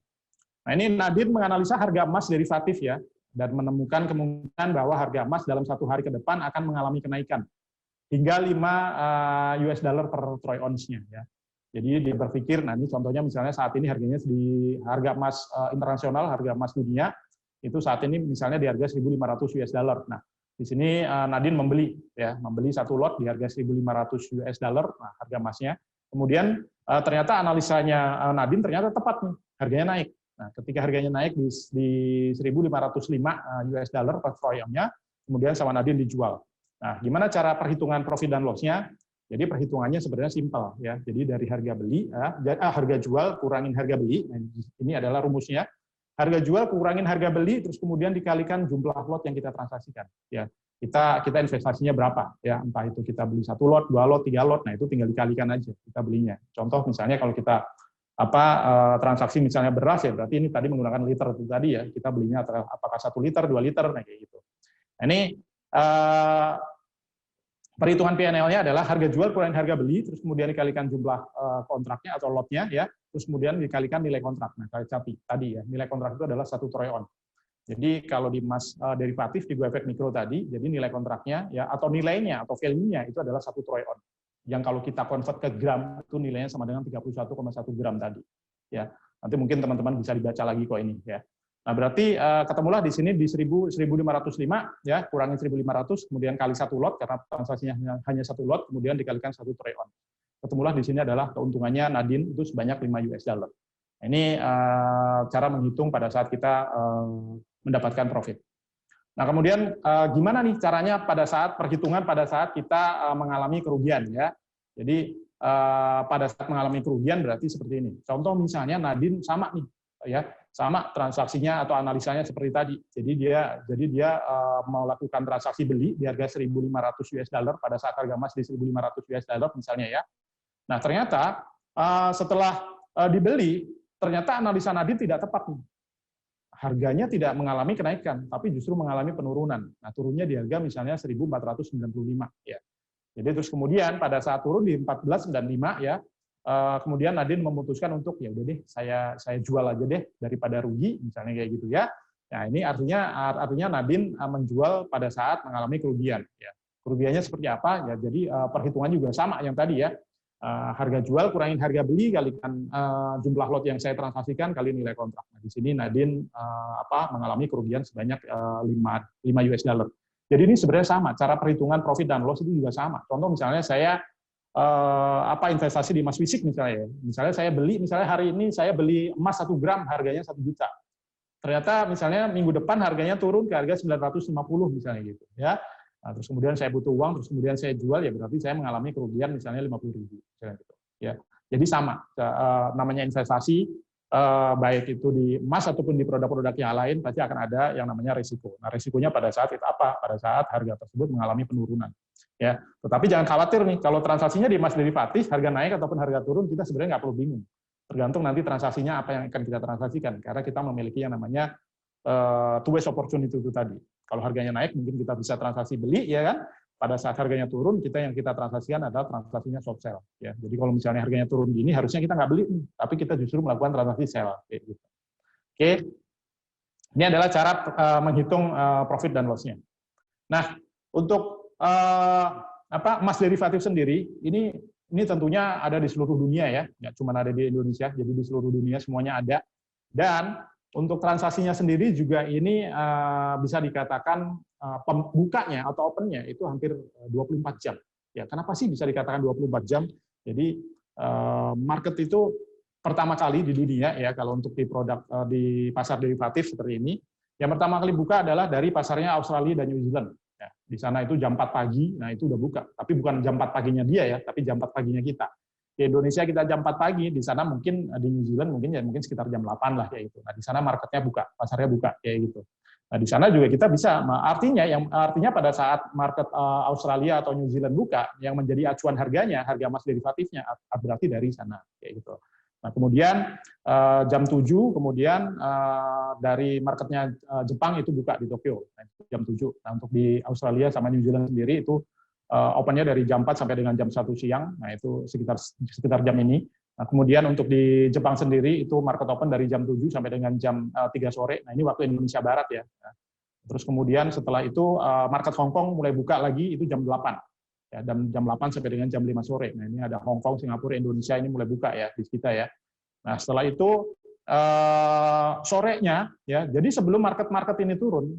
nah ini Nadine menganalisa harga emas derivatif ya, dan menemukan kemungkinan bahwa harga emas dalam 1 hari ke depan akan mengalami kenaikan hingga 5 US dollar per troy ounce-nya ya. Jadi dia berpikir, nah ini contohnya misalnya saat ini harganya di harga emas internasional, harga emas dunia itu saat ini misalnya di harga 1.500 US dollar. Nah, di sini Nadine membeli satu lot di harga 1.500 US dollar, nah harga emasnya. Kemudian ternyata analisanya Nadine ternyata tepat nih, harganya naik. Nah, ketika harganya naik di 1.505 US dollar per troy ounce-nya, kemudian sama Nadine dijual. Nah, gimana cara perhitungan profit dan loss-nya? Jadi perhitungannya sebenarnya simpel ya. Jadi dari harga beli, harga jual kurangin harga beli. Nah, ini adalah rumusnya. Harga jual kurangin harga beli, terus kemudian dikalikan jumlah lot yang kita transaksikan. Ya, kita investasinya berapa? Ya, entah itu kita beli 1 lot, 2 lot, 3 lot. Nah, itu tinggal dikalikan aja kita belinya. Contoh misalnya kalau kita transaksi misalnya beras ya, berarti ini tadi menggunakan liter itu tadi ya. Kita belinya apakah 1 liter, 2 liter, nah kayak gitu. Nah, ini perhitungan P&L-nya adalah harga jual kurangin harga beli, terus kemudian dikalikan jumlah kontraknya atau lotnya ya, terus kemudian dikalikan nilai kontrak. Nah, kayak tadi ya, nilai kontrak itu adalah 1 troy ounce. Jadi kalau di emas derivatif di GoEffect Mikro tadi, jadi nilai kontraknya ya atau nilainya atau value-nya itu adalah 1 troy ounce. Yang kalau kita convert ke gram itu nilainya sama dengan 31,1 gram tadi. Ya, nanti mungkin teman-teman bisa dibaca lagi kok ini ya. Nah, berarti ketemulah di sini di 1.505 ya, kurangin 1.500 kemudian kali 1 lot karena transaksinya hanya 1 lot, kemudian dikalikan 1 troy ounce. Ketemulah di sini adalah keuntungannya Nadine itu sebanyak 5 US dollar. Ini cara menghitung pada saat kita mendapatkan profit. Nah, kemudian gimana nih caranya pada saat perhitungan pada saat kita mengalami kerugian ya. Jadi pada saat mengalami kerugian berarti seperti ini. Contoh misalnya Nadine sama nih, ya, sama transaksinya atau analisanya seperti tadi. Jadi dia melakukan transaksi beli di harga 1.500 US dollar pada saat harga emas di 1.500 US dollar misalnya ya. Nah ternyata setelah dibeli, ternyata analisa Nadine tidak tepat nih. Harganya tidak mengalami kenaikan, tapi justru mengalami penurunan. Nah turunnya di harga misalnya 1.495 ya. Jadi terus kemudian pada saat turun di 1495 ya, kemudian Nadine memutuskan untuk ya udah deh saya jual aja deh daripada rugi misalnya kayak gitu ya. Nah ini artinya Nadine menjual pada saat mengalami kerugian ya. Kerugiannya seperti apa ya? Jadi perhitungan juga sama yang tadi ya. Harga jual kurangin harga beli kalikan jumlah lot yang saya transaksikan kali nilai kontrak. Nah, di sini Nadine mengalami kerugian sebanyak 5 US dollar. Jadi ini sebenarnya sama, cara perhitungan profit dan loss itu juga sama. Contoh misalnya saya investasi di emas fisik misalnya. Misalnya saya beli, misalnya hari ini saya beli emas 1 gram harganya 1 juta. Ternyata misalnya minggu depan harganya turun ke harga 950 misalnya gitu ya. Nah, terus kemudian saya butuh uang, terus kemudian saya jual ya berarti saya mengalami kerugian misalnya 50.000 misalnya gitu. Ya. Jadi sama namanya investasi baik itu di emas ataupun di produk-produk yang lain pasti akan ada yang namanya risiko. Nah, risikonya pada saat itu apa? Pada saat harga tersebut mengalami penurunan. Ya, tetapi jangan khawatir nih kalau transaksinya di emas derivatif harga naik ataupun harga turun kita sebenarnya nggak perlu bingung. Tergantung nanti transaksinya apa yang akan kita transaksikan karena kita memiliki yang namanya two ways opportunity itu tadi. Kalau harganya naik mungkin kita bisa transaksi beli ya kan. Pada saat harganya turun, yang kita transaksikan adalah transaksinya short sell. Ya. Jadi kalau misalnya harganya turun gini, harusnya kita nggak beli, tapi kita justru melakukan transaksi sell. Gitu. Oke, ini adalah cara menghitung profit dan loss-nya. Nah, untuk emas derivatif sendiri, ini tentunya ada di seluruh dunia ya, nggak cuma ada di Indonesia, jadi di seluruh dunia semuanya ada. Dan untuk transaksinya sendiri juga ini bisa dikatakan pembukanya atau opennya itu hampir 24 jam. Ya, kenapa sih bisa dikatakan 24 jam? Jadi market itu pertama kali di dunia ya kalau untuk di produk di pasar derivatif seperti ini, yang pertama kali buka adalah dari pasarnya Australia dan New Zealand. Ya, di sana itu jam 4 pagi, nah itu udah buka. Tapi bukan jam 4 paginya dia ya, tapi jam 4 paginya kita. Di Indonesia kita jam 4 pagi, di sana mungkin di New Zealand mungkin sekitar jam 8 lah kayak gitu. Nah, di sana marketnya buka, pasarnya buka kayak gitu. Nah, di sana juga kita bisa artinya pada saat market Australia atau New Zealand buka, yang menjadi acuan harganya, harga emas derivatifnya berarti dari sana kayak gitu. Nah, kemudian jam 7 kemudian dari marketnya Jepang itu buka di Tokyo jam 7. Nah, untuk di Australia sama New Zealand sendiri itu opennya dari jam 4 sampai dengan jam 1 siang, nah itu sekitar jam ini. Nah, kemudian untuk di Jepang sendiri itu market open dari jam 7 sampai dengan jam 3 sore, nah ini waktu Indonesia Barat ya. Nah, terus kemudian setelah itu market Hong Kong mulai buka lagi itu jam 8. Ya, dan jam 8 sampai dengan jam 5 sore. Nah ini ada Hong Kong, Singapura, Indonesia ini mulai buka ya di kita ya. Nah setelah itu sorenya ya, jadi sebelum market ini turun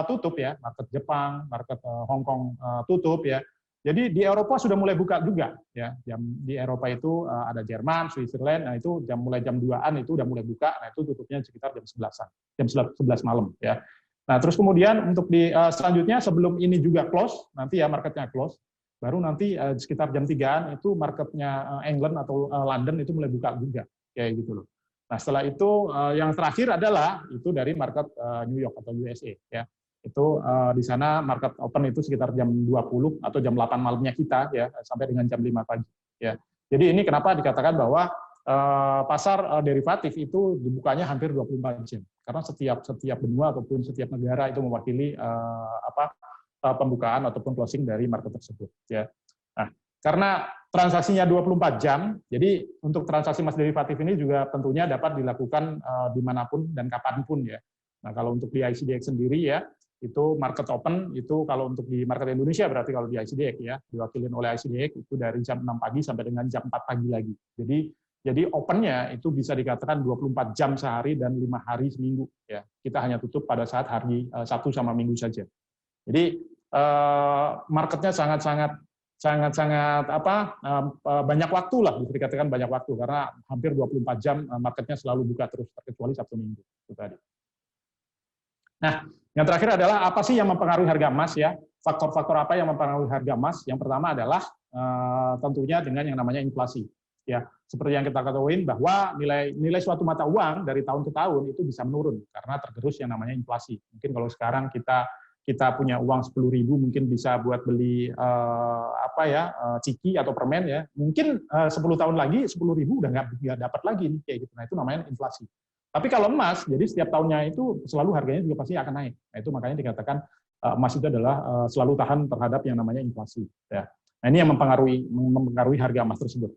tutup ya, market Jepang, market Hong Kong tutup ya, jadi di Eropa sudah mulai buka juga ya. Di Eropa itu ada Jerman, Switzerland, nah itu mulai jam 2-an itu udah mulai buka, nah itu tutupnya sekitar jam 11-an, jam 11 malam ya. Nah terus kemudian untuk di selanjutnya sebelum ini juga close, nanti ya marketnya close, baru nanti sekitar jam 3-an itu marketnya England atau London itu mulai buka juga kayak gitu loh. Nah, setelah itu yang terakhir adalah itu dari market New York atau USA ya. Itu di sana market open itu sekitar jam 20 atau jam 8 malamnya kita ya sampai dengan jam 5 pagi ya. Jadi ini kenapa dikatakan bahwa pasar derivatif itu dibukanya hampir 24 jam. Karena setiap benua ataupun setiap negara itu mewakili pembukaan ataupun closing dari market tersebut ya. Nah, karena transaksinya 24 jam, jadi untuk transaksi emas derivatif ini juga tentunya dapat dilakukan dimanapun dan kapanpun ya. Nah kalau untuk di ICDX sendiri ya, itu market open itu kalau untuk di market Indonesia berarti kalau di ICDX ya, diwakilin oleh ICDX itu dari jam 6 pagi sampai dengan jam 4 pagi lagi. Jadi opennya itu bisa dikatakan 24 jam sehari dan 5 hari seminggu ya. Kita hanya tutup pada saat hari Sabtu sama Minggu saja. Jadi marketnya sangat banyak waktu lah, bisa dikatakan banyak waktu karena hampir 24 jam marketnya selalu buka terus kecuali Sabtu Minggu itu tadi. Nah, yang terakhir adalah apa sih yang mempengaruhi harga emas ya? faktor-faktor apa yang mempengaruhi harga emas? Yang pertama adalah tentunya dengan yang namanya inflasi. Ya, seperti yang kita ketahui bahwa nilai suatu mata uang dari tahun ke tahun itu bisa menurun karena tergerus yang namanya inflasi. Mungkin kalau sekarang kita punya uang 10.000 mungkin bisa buat beli ciki atau permen ya. Mungkin 10 tahun lagi 10.000 udah nggak dapat lagi nih kayak gitu. Nah, itu namanya inflasi. Tapi kalau emas, jadi setiap tahunnya itu selalu harganya juga pasti akan naik. Nah, itu makanya dikatakan emas itu adalah selalu tahan terhadap yang namanya inflasi. Ya. Nah, ini yang mempengaruhi harga emas tersebut.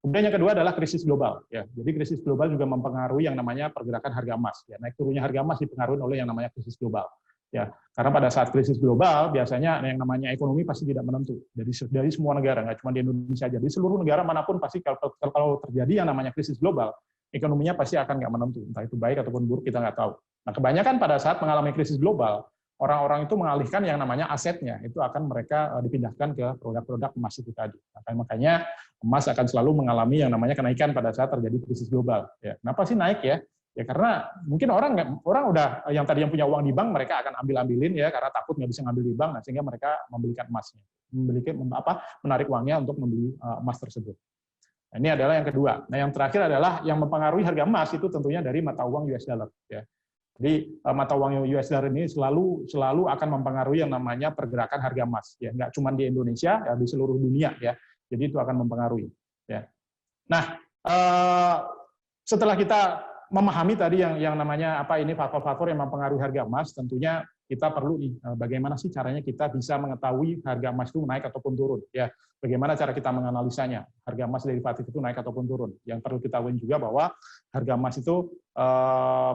Kemudian yang kedua adalah krisis global. Ya. Jadi krisis global juga mempengaruhi yang namanya pergerakan harga emas. Ya. Naik turunnya harga emas dipengaruhi oleh yang namanya krisis global. Ya. Karena pada saat krisis global, biasanya yang namanya ekonomi pasti tidak menentu. Dari semua negara, nggak cuma di Indonesia aja. Di seluruh negara manapun pasti kalau terjadi yang namanya krisis global, ekonominya pasti akan nggak menentu. Entah itu baik ataupun buruk, kita nggak tahu. Nah, kebanyakan pada saat mengalami krisis global, orang-orang itu mengalihkan yang namanya asetnya, itu akan mereka dipindahkan ke produk-produk emas itu tadi. Makanya emas akan selalu mengalami yang namanya kenaikan pada saat terjadi krisis global. Ya, kenapa sih naik ya? Ya karena mungkin orang udah yang tadi yang punya uang di bank, mereka akan ambilin ya karena takut nggak bisa ngambil di bank, nah, sehingga mereka membelikan emasnya, menarik uangnya untuk membeli emas tersebut. Nah, ini adalah yang kedua. Nah, yang terakhir adalah yang mempengaruhi harga emas itu tentunya dari mata uang US dollar. Ya. Jadi mata uang US dollar ini selalu akan mempengaruhi yang namanya pergerakan harga emas. Ya, nggak cuma di Indonesia, ya, di seluruh dunia. Ya. Jadi itu akan mempengaruhi. Ya. Nah, setelah kita memahami tadi yang namanya faktor-faktor yang mempengaruhi harga emas, tentunya kita perlu bagaimana sih caranya kita bisa mengetahui harga emas itu naik ataupun turun. Ya, bagaimana cara kita menganalisanya, harga emas derivatif itu naik ataupun turun. Yang perlu kita tahu juga bahwa harga emas itu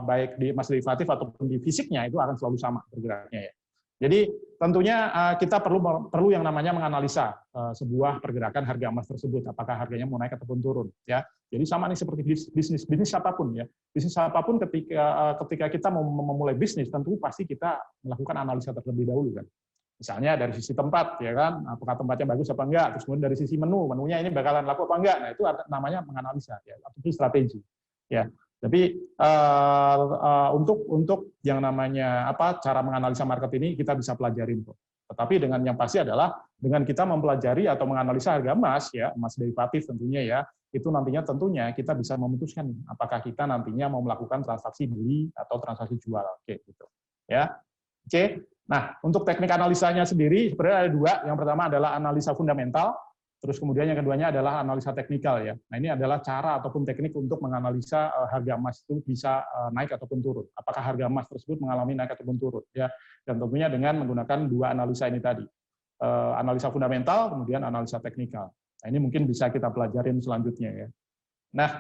baik di emas derivatif ataupun di fisiknya itu akan selalu sama bergeraknya ya. Jadi tentunya kita perlu yang namanya menganalisa sebuah pergerakan harga emas tersebut, apakah harganya mau naik ataupun turun. Ya, jadi sama nih seperti bisnis apapun ya. Bisnis apapun ketika kita mau memulai bisnis, tentu pasti kita melakukan analisa terlebih dahulu kan. Misalnya dari sisi tempat, ya kan, apakah tempatnya bagus apa enggak, terus kemudian dari sisi menunya ini bakalan laku apa enggak, nah itu namanya menganalisa, ya, atau strategi. Ya, tapi untuk yang namanya cara menganalisa market ini kita bisa pelajarin kok. Tetapi dengan yang pasti adalah dengan kita mempelajari atau menganalisa harga emas, ya, emas derivatif tentunya ya, itu nantinya tentunya kita bisa memutuskan apakah kita nantinya mau melakukan transaksi beli atau transaksi jual, oke gitu. Ya, oke. Nah, untuk teknik analisanya sendiri sebenarnya ada dua. Yang pertama adalah analisa fundamental, terus kemudian yang keduanya adalah analisa teknikal ya. Nah, ini adalah cara ataupun teknik untuk menganalisa harga emas itu bisa naik ataupun turun. Apakah harga emas tersebut mengalami naik ataupun turun ya. Dan tentunya dengan menggunakan dua analisa ini tadi. Analisa fundamental, kemudian analisa teknikal. Nah, ini mungkin bisa kita pelajarin selanjutnya ya. Nah,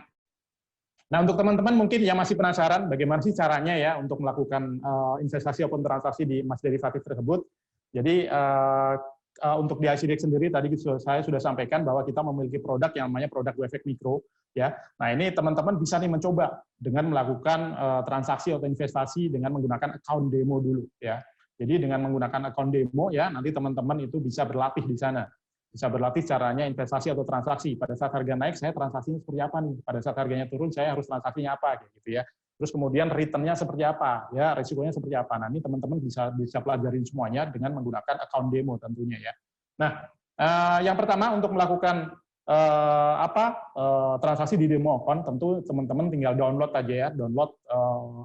untuk teman-teman mungkin yang masih penasaran bagaimana sih caranya ya untuk melakukan investasi ataupun transaksi di emas derivatif tersebut. Jadi untuk di ICDX sendiri tadi saya sudah sampaikan bahwa kita memiliki produk yang namanya produk GoEffect Micro ya. Nah, ini teman-teman bisa nih mencoba dengan melakukan transaksi atau investasi dengan menggunakan account demo dulu ya. Jadi dengan menggunakan account demo ya, nanti teman-teman itu bisa berlatih di sana. Bisa berlatih caranya investasi atau transaksi. Pada saat harga naik, saya transaksinya seperti apa nih? Pada saat harganya turun, saya harus transaksinya apa? Gitu ya. Terus kemudian return-nya seperti apa? Ya, risikonya seperti apa? Nah, ini teman-teman bisa pelajarin semuanya dengan menggunakan account demo tentunya ya. Nah, yang pertama untuk melakukan transaksi di demo account, tentu teman-teman tinggal download aja ya, download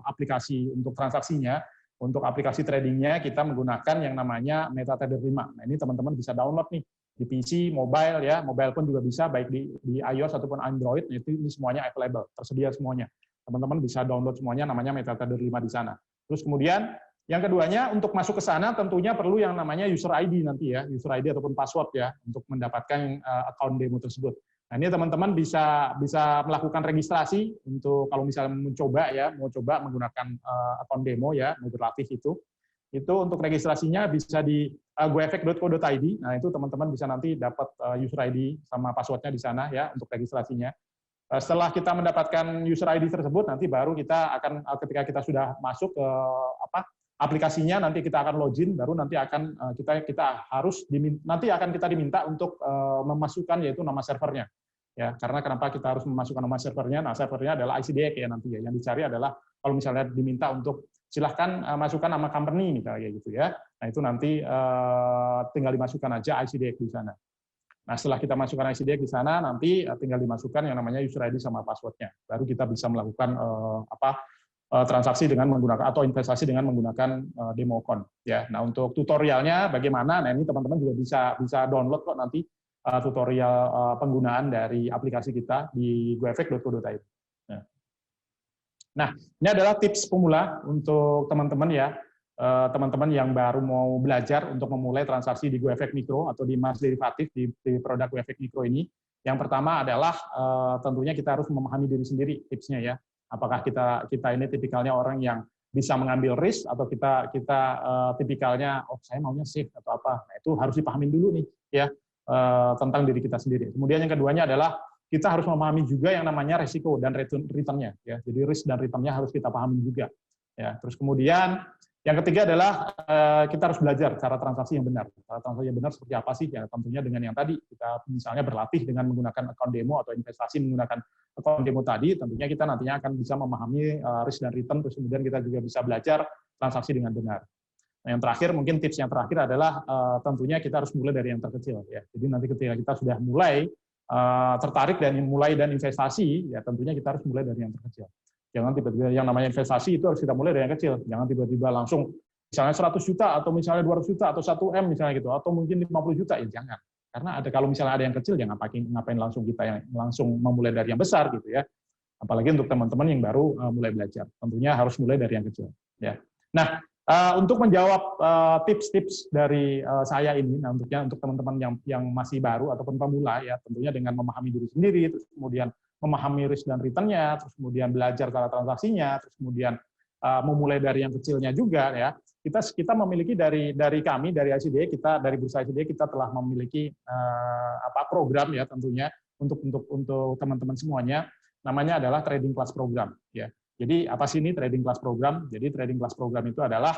aplikasi untuk transaksinya. Untuk aplikasi tradingnya kita menggunakan yang namanya MetaTrader 5. Nah, ini teman-teman bisa download nih di PC, mobile ya, mobile pun juga bisa baik di iOS ataupun Android, ini semuanya available, tersedia semuanya. Teman-teman bisa download semuanya namanya MetaTrader 5 di sana. Terus kemudian yang keduanya untuk masuk ke sana tentunya perlu yang namanya user ID nanti ya, user ID ataupun password ya untuk mendapatkan account demo tersebut. Nah, ini teman-teman bisa melakukan registrasi untuk kalau misalnya mau coba menggunakan account demo ya, mau berlatih itu untuk registrasinya bisa di goeffect.co.id. Nah, itu teman-teman bisa nanti dapat user ID sama passwordnya di sana ya untuk registrasinya. Setelah kita mendapatkan user ID tersebut, nanti baru kita akan ketika kita sudah masuk ke aplikasinya, nanti kita akan login, baru nanti akan nanti akan kita diminta untuk memasukkan yaitu nama servernya. Ya, karena kenapa kita harus memasukkan nama servernya? Nah, servernya adalah ICDX ya nanti ya. Yang dicari adalah kalau misalnya diminta untuk silahkan masukkan nama company misalnya gitu ya. Nah, Nah, itu nanti tinggal dimasukkan aja ICDX di sana. Nah, setelah kita masukkan ICDX di sana, nanti tinggal dimasukkan yang namanya user ID sama password-nya. Baru kita bisa melakukan transaksi dengan menggunakan atau investasi dengan menggunakan Democon. Ya, nah untuk tutorialnya bagaimana? Nah, ini teman-teman juga bisa download kok nanti tutorial penggunaan dari aplikasi kita di goefek.co.id. Nah, ini adalah tips pemula untuk teman-teman ya. Teman-teman yang baru mau belajar untuk memulai transaksi di GoEffect Mikro atau di emas derivatif di produk GoEffect Mikro ini. Yang pertama adalah tentunya kita harus memahami diri sendiri tipsnya ya. Apakah kita ini tipikalnya orang yang bisa mengambil risk atau kita tipikalnya saya maunya safe atau apa. Nah, itu harus dipahamin dulu nih ya tentang diri kita sendiri. Kemudian yang keduanya adalah kita harus memahami juga yang namanya risiko dan return-nya ya. Jadi risk dan return-nya harus kita pahami juga. Ya, terus kemudian yang ketiga adalah kita harus belajar cara transaksi yang benar. Cara transaksi yang benar seperti apa sih? Ya tentunya dengan yang tadi kita misalnya berlatih dengan menggunakan account demo atau investasi menggunakan account demo tadi, tentunya kita nantinya akan bisa memahami risk dan return, terus kemudian kita juga bisa belajar transaksi dengan benar. Nah, yang terakhir mungkin tips yang terakhir adalah tentunya kita harus mulai dari yang terkecil ya. Jadi nanti ketika kita sudah mulai tertarik dan investasi, ya tentunya kita harus mulai dari yang terkecil. Jangan tiba-tiba yang namanya investasi itu harus kita mulai dari yang kecil. Jangan tiba-tiba langsung misalnya 100 juta atau misalnya 200 juta atau 1 M misalnya gitu atau mungkin 50 juta ya jangan. Karena kalau misalnya ada yang kecil ya ngapain langsung kita yang langsung memulai dari yang besar gitu ya. Apalagi untuk teman-teman yang baru mulai belajar. Tentunya harus mulai dari yang kecil ya. Nah, untuk menjawab tips-tips dari saya ini, nah untuk teman-teman yang masih baru ataupun pemula ya, tentunya dengan memahami diri sendiri, terus kemudian memahami risk dan return-nya, terus kemudian belajar cara transaksinya, terus kemudian memulai dari yang kecilnya juga ya. Kita memiliki dari kami dari ICDX, kita dari Bursa ICDX kita telah memiliki program ya tentunya untuk teman-teman semuanya, namanya adalah Trading Class Program ya. Jadi apa sih ini Trading Class Program? Jadi Trading Class Program itu adalah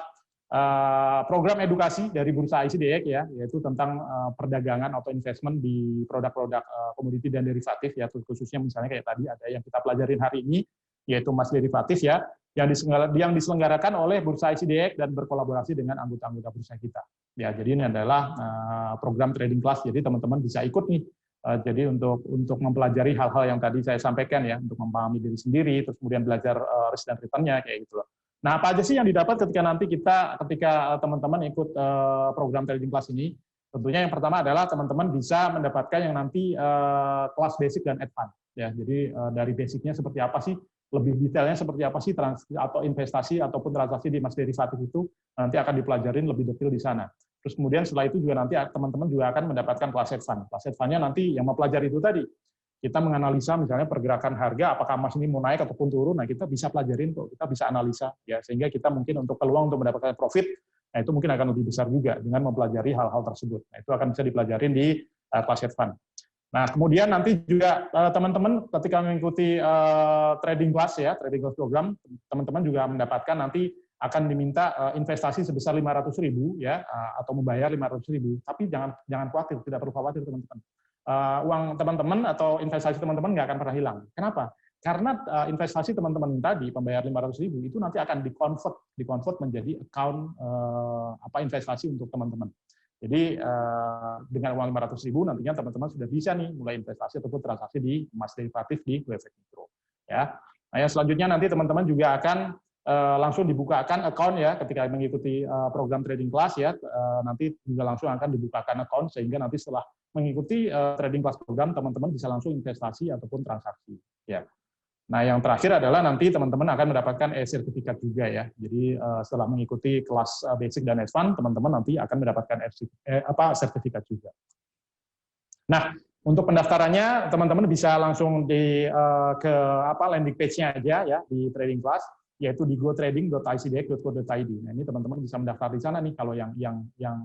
program edukasi dari Bursa ICDX ya, yaitu tentang perdagangan atau investment di produk-produk komoditi dan derivatif ya, khususnya misalnya kayak tadi ada yang kita pelajarin hari ini yaitu emas derivatif ya, yang diselenggarakan oleh Bursa ICDX dan berkolaborasi dengan anggota-anggota bursa kita. Ya, jadi ini adalah program Trading Class. Jadi teman-teman bisa ikut nih. Jadi untuk mempelajari hal-hal yang tadi saya sampaikan ya, untuk memahami diri sendiri, terus kemudian belajar risk dan return-nya kayak gitu loh. Nah, apa aja sih yang didapat ketika teman-teman ikut program Trading Class ini? Tentunya yang pertama adalah teman-teman bisa mendapatkan yang nanti kelas basic dan advance. Ya, jadi dari basicnya seperti apa sih, lebih detailnya seperti apa sih atau investasi ataupun transaksi di emas derivatif itu nanti akan dipelajarin lebih detail di sana. Terus kemudian setelah itu juga nanti teman-teman juga akan mendapatkan kelas advance. Kelas advance-nya nanti yang mempelajari itu tadi. Kita menganalisa misalnya pergerakan harga, apakah emas ini mau naik ataupun turun, nah kita bisa pelajarin kok, kita bisa analisa, ya sehingga kita mungkin untuk peluang untuk mendapatkan profit, nah itu mungkin akan lebih besar juga dengan mempelajari hal-hal tersebut. Nah itu akan bisa dipelajarin di kelas advance. Nah kemudian nanti juga teman-teman ketika mengikuti trading class ya, trading class program, teman-teman juga mendapatkan nanti akan diminta investasi sebesar 500.000 ya, atau membayar 500.000. Tapi jangan khawatir, tidak perlu khawatir teman-teman. Uang teman-teman atau investasi teman-teman nggak akan pernah hilang. Kenapa? Karena investasi teman-teman tadi pembayar 500.000 itu nanti akan dikonvert menjadi account investasi untuk teman-teman. Jadi dengan uang 500.000 nantinya teman-teman sudah bisa nih mulai investasi ataupun transaksi di emas derivatif di GoEffect Mikro. Ya. Nah, yang selanjutnya nanti teman-teman juga akan langsung dibukakan account ya ketika mengikuti program Trading Class ya, nanti juga langsung akan dibukakan account sehingga nanti setelah mengikuti Trading Class program teman-teman bisa langsung investasi ataupun transaksi ya. Nah, yang terakhir adalah nanti teman-teman akan mendapatkan e-sertifikat juga ya. Jadi setelah mengikuti kelas basic dan advance, teman-teman nanti akan mendapatkan sertifikat juga. Nah, untuk pendaftarannya teman-teman bisa langsung ke landing page-nya aja ya di Trading Class, yaitu di gotrading.icdx.co.id. Nah, ini teman-teman bisa mendaftar di sana nih kalau yang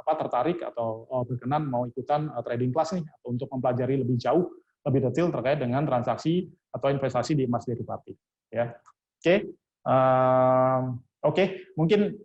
tertarik atau berkenan mau ikutan trading class nih atau untuk mempelajari lebih jauh, lebih detail terkait dengan transaksi atau investasi di emas derivatif. Ya, oke. Mungkin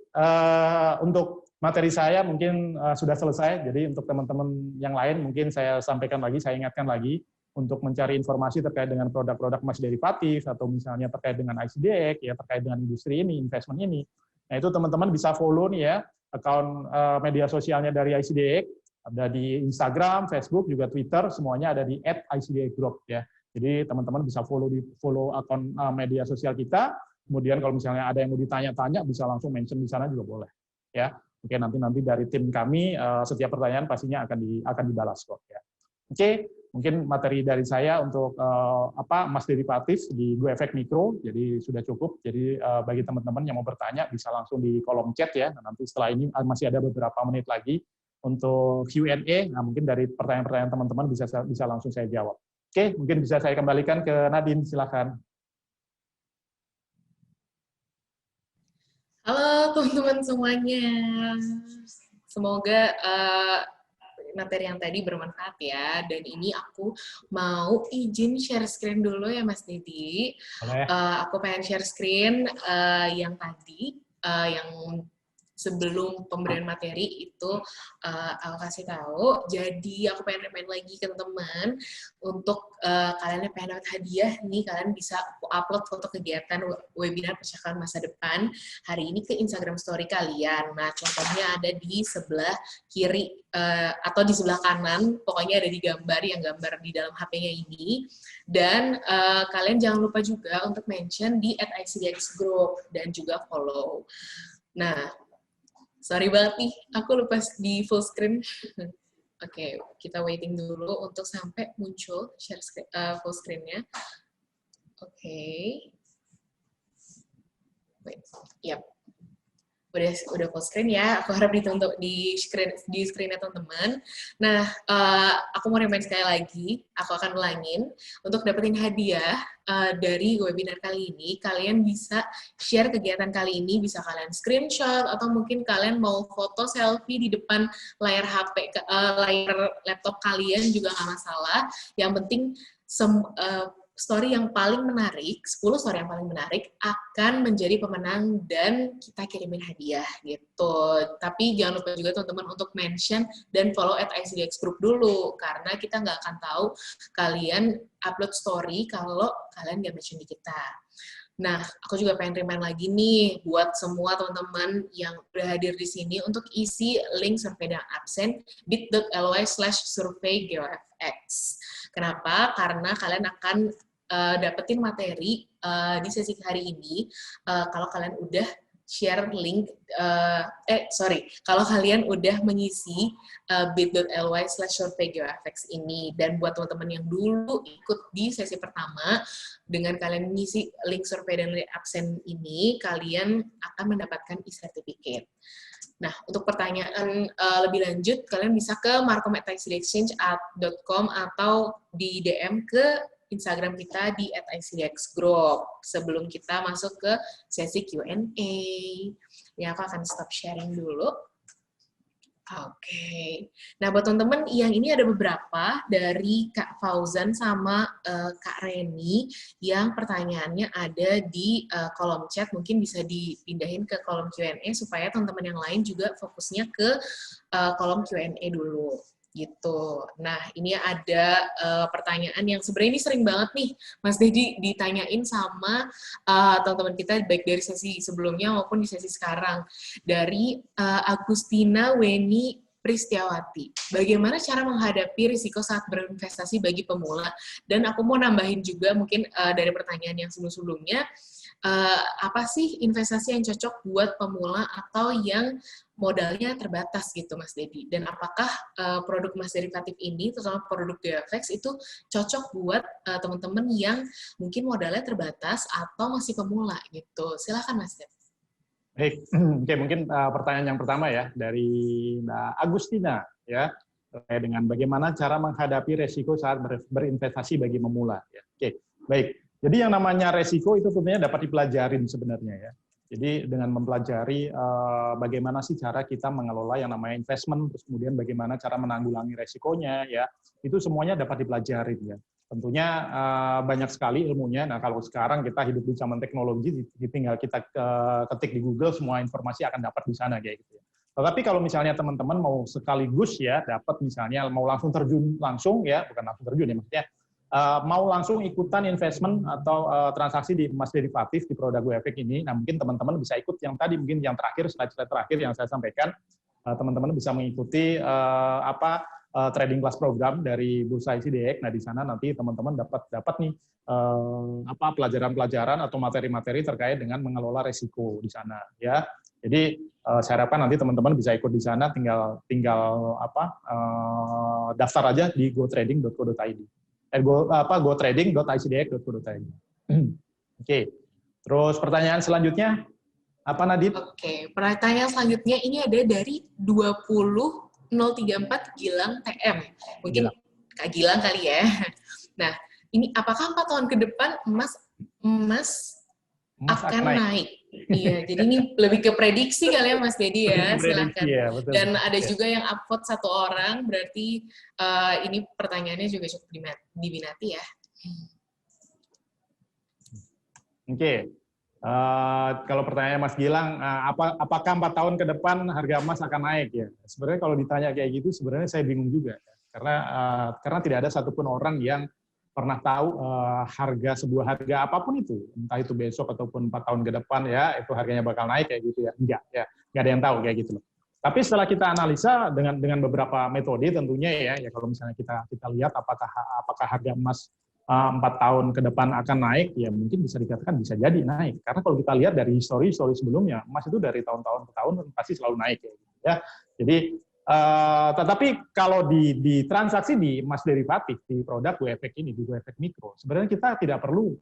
untuk materi saya mungkin sudah selesai. Jadi untuk teman-teman yang lain mungkin saya sampaikan lagi, saya ingatkan lagi untuk mencari informasi terkait dengan produk-produk emas derivatif atau misalnya terkait dengan ICDX ya, terkait dengan industri ini, investment ini. Nah, itu teman-teman bisa follow nih ya account media sosialnya dari ICDX, ada di Instagram, Facebook, juga Twitter, semuanya ada di @ICDX Group ya. Jadi teman-teman bisa follow akun media sosial kita. Kemudian kalau misalnya ada yang mau ditanya-tanya, bisa langsung mention di sana juga boleh. Ya, oke, nanti dari tim kami setiap pertanyaan pastinya akan dibalas kok. Ya. Oke, mungkin materi dari saya untuk Mas derivatif di GoEffect Mikro, jadi sudah cukup. Jadi bagi teman-teman yang mau bertanya bisa langsung di kolom chat ya. Nanti setelah ini masih ada beberapa menit lagi untuk Q&A. Nah, mungkin dari pertanyaan-pertanyaan teman-teman bisa langsung saya jawab. Oke, mungkin bisa saya kembalikan ke Nadine, silakan. Halo teman-teman semuanya. Semoga materi yang tadi bermanfaat ya. Dan ini aku mau izin share screen dulu ya Mas Dedi. Aku pengen share screen yang tadi, yang sebelum pemberian materi itu aku kasih tahu. Jadi aku pengen remind lagi ke teman-teman untuk kalian yang pengen dapat hadiah nih, kalian bisa upload foto kegiatan webinar percakapan masa depan hari ini ke Instagram story kalian. Nah, contohnya ada di sebelah kiri atau di sebelah kanan, pokoknya ada di gambar di dalam HP-nya ini. Dan kalian jangan lupa juga untuk mention di @ICDX Group dan juga follow. Nah, sorry banget nih, aku lupa di full screen. Oke, kita waiting dulu untuk sampai muncul share screen, full screen-nya. Oke. Wait, yep. Udah full screen ya, aku harap di screen-nya teman-teman. Nah, aku mau remind sekali lagi, aku akan ulangin, untuk dapetin hadiah dari webinar kali ini, kalian bisa share kegiatan kali ini, bisa kalian screenshot, atau mungkin kalian mau foto selfie di depan layar HP, layar laptop kalian juga nggak masalah. Yang penting, story yang paling menarik, 10 story yang paling menarik akan menjadi pemenang dan kita kirimin hadiah gitu. Tapi jangan lupa juga teman-teman untuk mention dan follow @ICDX Group dulu, karena kita nggak akan tahu kalian upload story kalau kalian nggak mention di kita. Nah, aku juga pengen remind lagi nih buat semua teman-teman yang udah hadir di sini untuk isi link survei dan absen bit.ly/survey-GeoFX. Kenapa? Karena kalian akan dapetin materi di sesi hari ini kalau kalian udah share link, kalau kalian udah mengisi bit.ly/survey-GeoFX ini. Dan buat teman-teman yang dulu ikut di sesi pertama, dengan kalian mengisi link survei dan link absen ini, kalian akan mendapatkan e-certificate. Nah, untuk pertanyaan lebih lanjut, kalian bisa ke markom@icdexchange.com atau di DM ke Instagram kita di @ICDX Group sebelum kita masuk ke sesi Q&A. Ya, aku akan stop sharing dulu. Oke. Nah, buat teman-teman, yang ini ada beberapa dari Kak Fauzan sama Kak Reni yang pertanyaannya ada di kolom chat. Mungkin bisa dipindahin ke kolom Q&A supaya teman-teman yang lain juga fokusnya ke kolom Q&A dulu. Gitu. Nah, ini ada pertanyaan yang sebenarnya ini sering banget nih, Mas Dedi, ditanyain sama teman-teman kita, baik dari sesi sebelumnya maupun di sesi sekarang. Dari Agustina Weni Pristiawati. Bagaimana cara menghadapi risiko saat berinvestasi bagi pemula? Dan aku mau nambahin juga mungkin dari pertanyaan yang sebelum-sebelumnya, apa sih investasi yang cocok buat pemula atau yang modalnya terbatas gitu Mas Dedi, dan apakah produk Mas derivatif ini, terutama produk GeoFX itu cocok buat teman-teman yang mungkin modalnya terbatas atau masih pemula gitu. Silakan Mas Dedi. Baik, oke, mungkin pertanyaan yang pertama ya dari Mbak Agustina ya, terkait dengan bagaimana cara menghadapi resiko saat berinvestasi bagi pemula ya. Oke, baik. Jadi yang namanya resiko itu tentunya dapat dipelajarin sebenarnya ya. Jadi dengan mempelajari bagaimana sih cara kita mengelola yang namanya investment, terus kemudian bagaimana cara menanggulangi resikonya, ya itu semuanya dapat dipelajari ya. Tentunya banyak sekali ilmunya. Nah kalau sekarang kita hidup di zaman teknologi, tinggal kita ketik di Google, semua informasi akan dapat di sana kayak gitu. Tetapi kalau misalnya teman-teman mau sekaligus ya dapat misalnya mau langsung terjun langsung ya, bukan langsung terjun ya maksudnya. mau langsung ikutan investment atau transaksi di emas derivatif di produk GoEffect ini, nah mungkin teman-teman bisa ikut yang tadi, mungkin yang terakhir, slide-slide terakhir yang saya sampaikan, teman-teman bisa mengikuti trading class program dari Bursa ICDX. Nah di sana nanti teman-teman dapat nih pelajaran-pelajaran atau materi-materi terkait dengan mengelola resiko di sana ya. Jadi saya harapkan nanti teman-teman bisa ikut di sana, tinggal daftar aja di gotrading.co.id. gotrading.icdx.co.id. Oke. Terus pertanyaan selanjutnya apa, Nadit? Oke, pertanyaan selanjutnya ini ada dari 20034 Gilang TM. Mungkin Kak Gilang kali ya. Nah, ini apakah 4 tahun ke depan emas akan naik? Iya, jadi ini lebih ke prediksi kali ya Mas Dedi ya, silakan. Ya, betul. Dan ada juga yang upvote 1 orang, berarti ini pertanyaannya juga cukup diminati ya. Oke. Kalau pertanyaannya Mas Gilang, apakah 4 tahun ke depan harga emas akan naik ya? Sebenarnya kalau ditanya kayak gitu, sebenarnya saya bingung juga, karena tidak ada satupun orang yang pernah tahu sebuah harga apapun itu, entah itu besok ataupun 4 tahun ke depan ya, itu harganya bakal naik kayak gitu ya, enggak ada yang tahu kayak gitu loh. Tapi setelah kita analisa dengan beberapa metode tentunya ya kalau misalnya kita lihat apakah harga emas 4 tahun ke depan akan naik, ya mungkin bisa dikatakan bisa jadi naik. Karena kalau kita lihat dari histori sebelumnya, emas itu dari tahun-tahun ke tahun pasti selalu naik ya. Jadi, tetapi kalau di transaksi di emas derivatif di produk GoEffect ini, di GoEffect Mikro, sebenarnya kita tidak perlu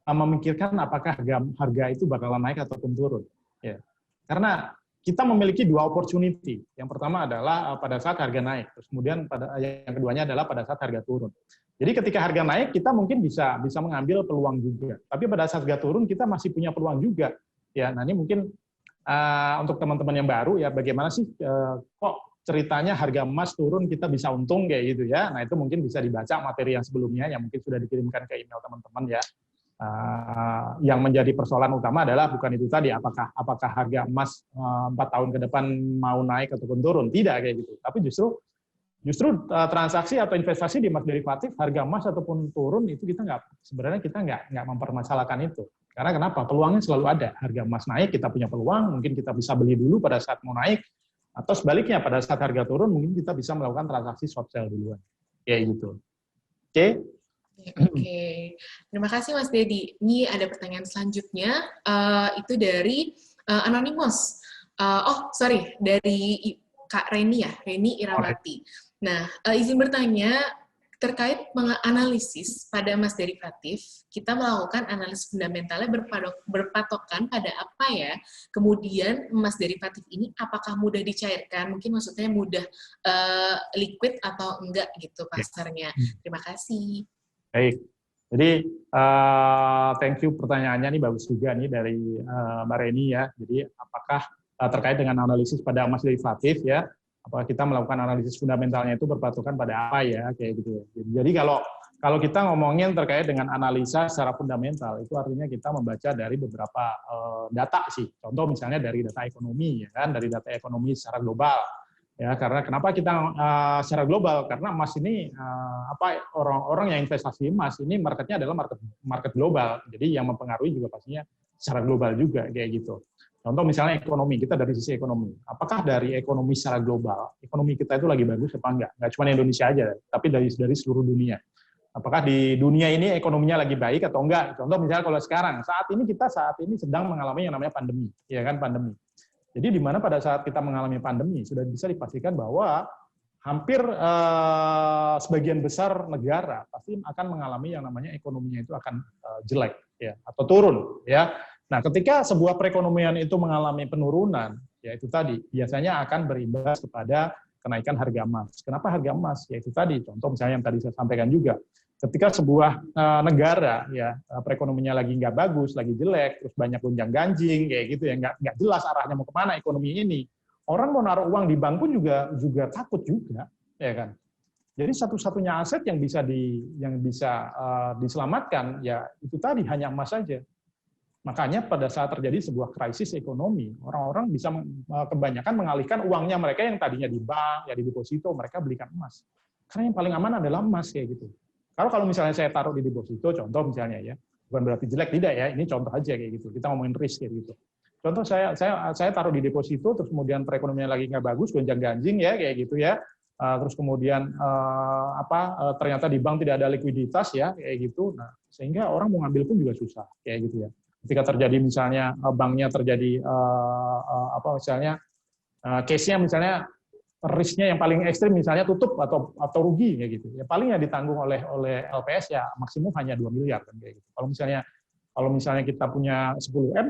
memikirkan apakah harga itu bakalan naik ataupun turun. Ya. Karena kita memiliki 2 opportunity. Yang pertama adalah pada saat harga naik, terus kemudian yang keduanya adalah pada saat harga turun. Jadi ketika harga naik, kita mungkin bisa mengambil peluang juga. Tapi pada saat harga turun, kita masih punya peluang juga. Ya, nah ini mungkin untuk teman-teman yang baru ya, bagaimana sih kok ceritanya harga emas turun kita bisa untung kayak gitu ya. Nah itu mungkin bisa dibaca materi yang sebelumnya yang mungkin sudah dikirimkan ke email teman-teman ya. Yang menjadi persoalan utama adalah bukan itu tadi, apakah harga emas 4 tahun ke depan mau naik ataupun turun. Tidak kayak gitu. Tapi justru transaksi atau investasi di emas derivatif, harga emas ataupun turun itu sebenarnya kita nggak mempermasalahkan itu. Karena kenapa? Peluangnya selalu ada. Harga emas naik, kita punya peluang, mungkin kita bisa beli dulu pada saat mau naik, atau sebaliknya pada saat harga turun mungkin kita bisa melakukan transaksi short sell duluan. Kayak gitu. Oke? Oke. Terima kasih Mas Dedi. Ini ada pertanyaan selanjutnya, itu dari Anonymous. Dari Kak Reni ya, Reni Irawati. Nah, izin bertanya, terkait menganalisis pada emas derivatif, kita melakukan analisis fundamentalnya berpatokan pada apa ya? Kemudian emas derivatif ini apakah mudah dicairkan? Mungkin maksudnya mudah liquid atau enggak gitu pasarnya. Terima kasih. Baik. Jadi, thank you pertanyaannya, ini bagus juga nih dari Mbak Reni ya. Jadi, apakah terkait dengan analisis pada emas derivatif ya, apakah kita melakukan analisis fundamentalnya itu berpatokan pada apa ya, kayak gitu. Jadi kalau kita ngomongin terkait dengan analisa secara fundamental, itu artinya kita membaca dari beberapa data sih. Contoh misalnya dari data ekonomi, ya kan, dari data ekonomi secara global. Ya, karena kenapa kita secara global? Karena emas ini orang-orang yang investasi emas ini marketnya adalah market global. Jadi yang mempengaruhi juga pastinya secara global juga kayak gitu. Contoh misalnya ekonomi, kita dari sisi ekonomi. Apakah dari ekonomi secara global, ekonomi kita itu lagi bagus apa enggak? Enggak cuma Indonesia aja, tapi dari seluruh dunia. Apakah di dunia ini ekonominya lagi baik atau enggak? Contoh misalnya kalau saat ini sedang mengalami yang namanya pandemi, ya kan, pandemi. Jadi di mana pada saat kita mengalami pandemi sudah bisa dipastikan bahwa hampir sebagian besar negara pasti akan mengalami yang namanya ekonominya itu akan jelek ya atau turun ya. Nah, ketika sebuah perekonomian itu mengalami penurunan, yaitu tadi biasanya akan berimbas kepada kenaikan harga emas. Kenapa harga emas? Yaitu tadi contoh misalnya yang tadi saya sampaikan juga. Ketika sebuah negara ya perekonomiannya lagi nggak bagus, lagi jelek, terus banyak gonjang-ganjing kayak gitu ya, nggak jelas arahnya mau kemana ekonomi ini. Orang mau naruh uang di bank pun juga takut juga, ya kan. Jadi satu-satunya aset yang bisa diselamatkan ya itu tadi hanya emas saja. Makanya pada saat terjadi sebuah krisis ekonomi, orang-orang bisa kebanyakan mengalihkan uangnya mereka yang tadinya di bank, ya di deposito, mereka belikan emas. Karena yang paling aman adalah emas kayak gitu. Kalau misalnya saya taruh di deposito, contoh misalnya ya, bukan berarti jelek, tidak ya, ini contoh aja kayak gitu. Kita ngomongin risk kayak gitu. Contoh saya taruh di deposito, terus kemudian perekonomian lagi nggak bagus, gonjang-ganjing ya kayak gitu ya. Terus kemudian ternyata di bank tidak ada likuiditas ya kayak gitu. Nah, sehingga orang mau ngambil pun juga susah kayak gitu ya. Ketika terjadi misalnya banknya terjadi misalnya case-nya misalnya risknya yang paling ekstrim misalnya tutup atau rugi ya gitu. Ya paling ya ditanggung oleh LPS ya maksimum hanya 2 miliar kan kayak gitu. Kalau misalnya kita punya 10 M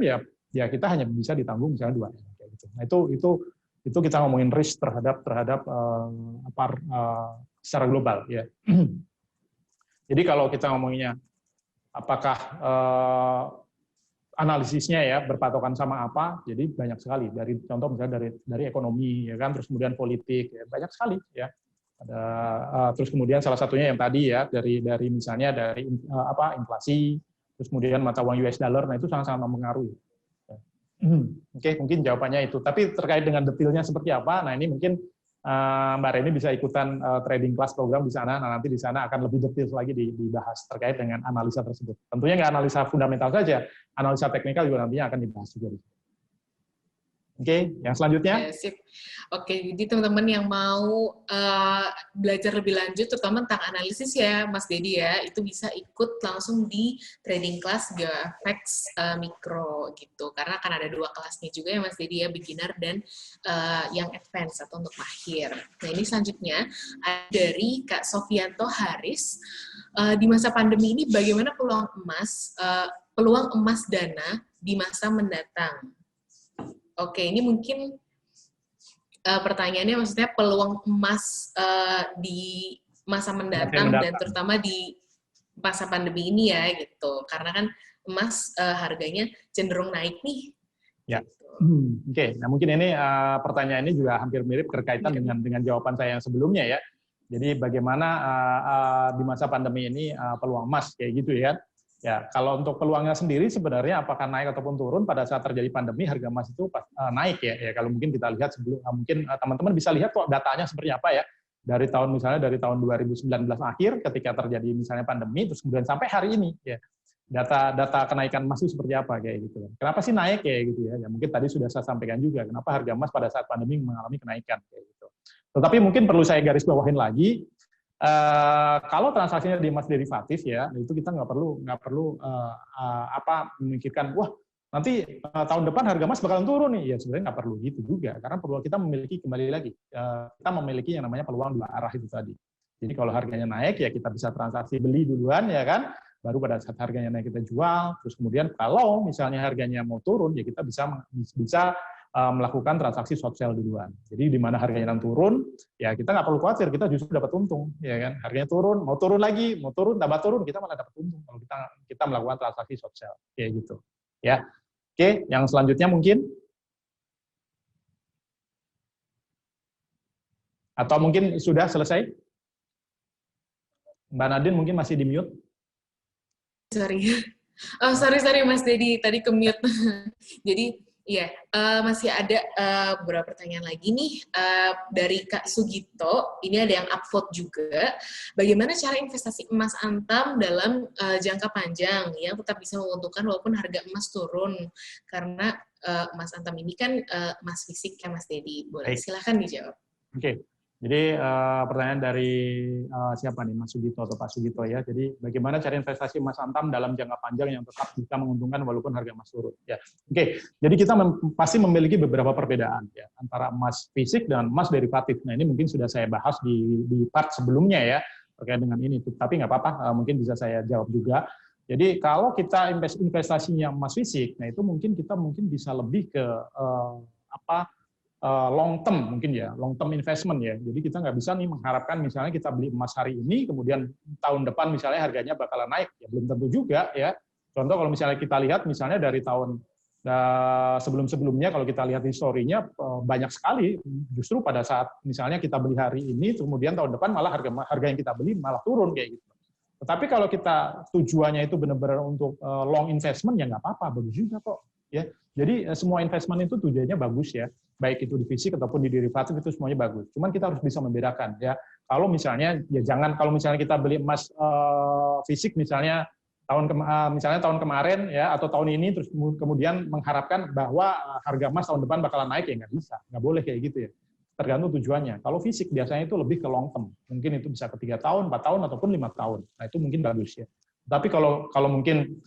ya kita hanya bisa ditanggung misalnya 2 M kayak gitu. Nah, itu kita ngomongin risk terhadap secara global ya. Jadi kalau kita ngomonginnya apakah analisisnya ya berpatokan sama apa, jadi banyak sekali dari contoh misalnya dari ekonomi ya kan, terus kemudian politik ya, banyak sekali ya. Ada terus kemudian salah satunya yang tadi ya dari misalnya dari inflasi, terus kemudian mata uang US dollar, nah itu sangat-sangat mempengaruhi. Oke, mungkin jawabannya itu. Tapi terkait dengan detailnya seperti apa, nah ini mungkin Mbak Reni bisa ikutan trading class program di sana. Nah, nanti di sana akan lebih detail lagi dibahas terkait dengan analisa tersebut. Tentunya nggak analisa fundamental saja, analisa teknikal juga nantinya akan dibahas juga. Oke, yang selanjutnya. Ya, sip. Oke, jadi teman-teman yang mau belajar lebih lanjut, terutama tentang analisis ya, Mas Dedi ya, itu bisa ikut langsung di trading class GeoFX Mikro gitu. Karena akan ada 2 kelasnya juga ya, Mas Dedi ya, beginner dan yang advance atau untuk mahir. Nah, ini selanjutnya dari Kak Sofianto Haris. Di masa pandemi ini, bagaimana peluang emas dana di masa mendatang? Oke, ini mungkin pertanyaannya maksudnya peluang emas di masa mendatang dan terutama di masa pandemi ini ya gitu. Karena kan emas harganya cenderung naik nih. Ya. Gitu. Oke, nah mungkin ini pertanyaan ini juga hampir mirip berkaitan dengan jawaban saya yang sebelumnya ya. Jadi bagaimana di masa pandemi ini peluang emas kayak gitu ya. Ya, kalau untuk peluangnya sendiri sebenarnya apakah naik ataupun turun pada saat terjadi pandemi harga emas itu naik ya. Ya kalau mungkin kita lihat mungkin teman-teman bisa lihat kok datanya seperti apa ya. Dari tahun 2019 akhir ketika terjadi misalnya pandemi terus kemudian sampai hari ini ya. Data kenaikan emas itu seperti apa kayak gitu. Kenapa sih naik kayak gitu ya? Ya mungkin tadi sudah saya sampaikan juga kenapa harga emas pada saat pandemi mengalami kenaikan kayak gitu. Tetapi mungkin perlu saya garis bawahin lagi. Kalau transaksinya di emas derivatif ya, itu kita nggak perlu memikirkan wah nanti tahun depan harga emas bakalan turun nih. Ya sebenarnya nggak perlu gitu juga, karena perlu kita memiliki kembali lagi kita memiliki yang namanya peluang 2 arah itu tadi. Jadi kalau harganya naik ya kita bisa transaksi beli duluan ya kan, baru pada saat harganya naik kita jual. Terus kemudian kalau misalnya harganya mau turun ya kita bisa melakukan transaksi short sell duluan. Jadi di mana harganya turun, ya kita nggak perlu khawatir, kita justru dapat untung, ya kan? Harganya turun, mau turun lagi, mau turun, tambah turun, kita malah dapat untung kalau kita melakukan transaksi short sell, kayak gitu. Ya, oke. Yang selanjutnya mungkin, atau mungkin sudah selesai? Mbak Nadine mungkin masih di mute. Sorry. Oh, sorry Mas Dedi, tadi ke-mute. Jadi, iya, masih ada beberapa pertanyaan lagi nih dari Kak Sugito. Ini ada yang upvote juga. Bagaimana cara investasi emas Antam dalam jangka panjang yang tetap bisa menguntungkan walaupun harga emas turun? Karena emas Antam ini kan emas fisik ya Mas Dedi. Boleh, silahkan dijawab. Oke. Jadi pertanyaan dari siapa nih, Mas Sugito atau Pak Sugito ya. Jadi bagaimana cara investasi emas Antam dalam jangka panjang yang tetap bisa menguntungkan walaupun harga emas turun? Ya, oke. Jadi kita pasti memiliki beberapa perbedaan ya antara emas fisik dan emas derivatif. Nah ini mungkin sudah saya bahas di part sebelumnya ya terkait dengan ini. Tapi nggak apa-apa, mungkin bisa saya jawab juga. Jadi kalau kita investasinya emas fisik, nah itu mungkin kita bisa lebih ke long term mungkin ya, long term investment ya. Jadi kita nggak bisa nih mengharapkan misalnya kita beli emas hari ini, kemudian tahun depan misalnya harganya bakalan naik, ya belum tentu juga ya. Contoh kalau misalnya kita lihat misalnya dari tahun sebelum-sebelumnya kalau kita lihat historinya banyak sekali justru pada saat misalnya kita beli hari ini, kemudian tahun depan malah harga yang kita beli malah turun kayak gitu. Tetapi kalau kita tujuannya itu benar-benar untuk long investment ya nggak apa-apa, bagus juga kok ya. Jadi semua investment itu tujuannya bagus ya. baik itu di fisik ataupun di derivatif itu semuanya bagus. Cuman kita harus bisa membedakan ya. Kalau misalnya kalau misalnya kita beli emas fisik misalnya tahun kemarin ya atau tahun ini terus kemudian mengharapkan bahwa harga emas tahun depan bakalan naik ya nggak bisa, nggak boleh kayak gitu ya. Tergantung tujuannya. Kalau fisik biasanya itu lebih ke long term, mungkin itu bisa ke 3 tahun, 4 tahun ataupun 5 tahun. Nah itu mungkin bagus ya. Tapi kalau mungkin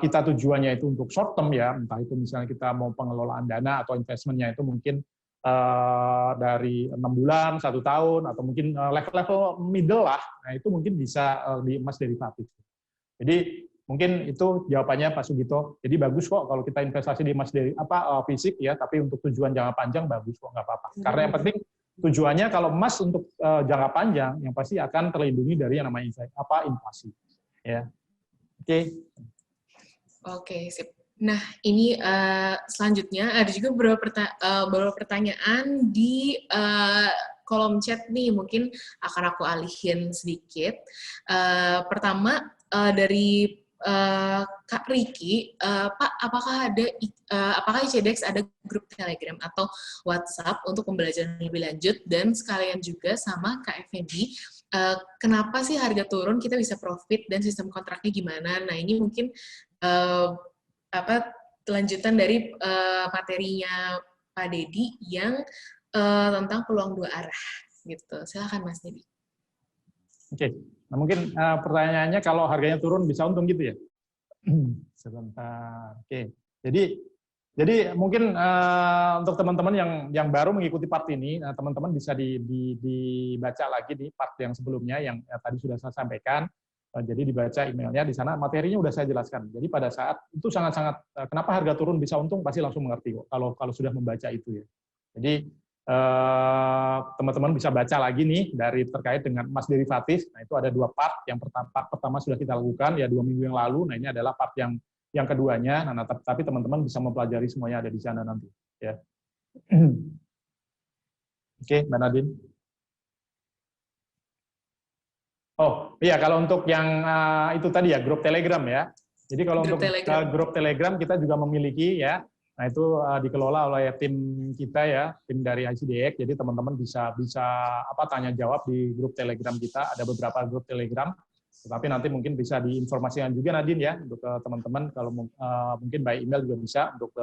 kita tujuannya itu untuk short term ya, entah itu misalnya kita mau pengelolaan dana atau investmentnya itu mungkin dari 6 bulan, 1 tahun atau mungkin level-level middle lah. Nah itu mungkin bisa di emas derivatif. Jadi mungkin itu jawabannya Pak Sugito. Jadi bagus kok kalau kita investasi di emas fisik ya, tapi untuk tujuan jangka panjang bagus kok, nggak apa-apa. Karena yang penting tujuannya kalau emas untuk jangka panjang yang pasti akan terlindungi dari yang namanya inflasi. Ya. Oke, sip. Nah, ini selanjutnya ada juga beberapa pertanyaan di kolom chat nih, mungkin akan aku alihin sedikit. Pertama, dari Kak Riki, Pak, apakah ICDX ada grup Telegram atau WhatsApp untuk pembelajaran lebih lanjut, dan sekalian juga sama Kak Effendi, kenapa sih harga turun kita bisa profit dan sistem kontraknya gimana? Nah, ini mungkin lanjutan dari materinya Pak Dedi yang tentang peluang dua arah gitu. Silakan Mas Dedi. Oke. Nah, mungkin pertanyaannya kalau harganya turun bisa untung gitu ya? Sebentar. Oke. Jadi mungkin untuk teman-teman yang baru mengikuti part ini, teman-teman bisa dibaca lagi di part yang sebelumnya yang tadi sudah saya sampaikan. Jadi dibaca emailnya, di sana materinya udah saya jelaskan. Jadi pada saat itu sangat-sangat, kenapa harga turun bisa untung, pasti langsung mengerti kok kalau sudah membaca itu ya. Jadi teman-teman bisa baca lagi nih dari terkait dengan emas derivatif. Nah itu ada 2 part. Yang pertama sudah kita lakukan ya 2 minggu yang lalu. Nah ini adalah part yang keduanya. Nah tapi teman-teman bisa mempelajari semuanya ada di sana nanti. Ya. Oke, Mbak Nadine. Oh iya, kalau untuk yang itu tadi ya grup Telegram ya. Jadi kalau untuk grup Telegram kita juga memiliki ya. Nah itu dikelola oleh tim kita ya, tim dari ICDX. Jadi teman-teman bisa tanya jawab di grup Telegram kita. Ada beberapa grup Telegram. Tetapi nanti mungkin bisa diinformasikan juga Nadine ya untuk teman-teman kalau mungkin by email juga bisa untuk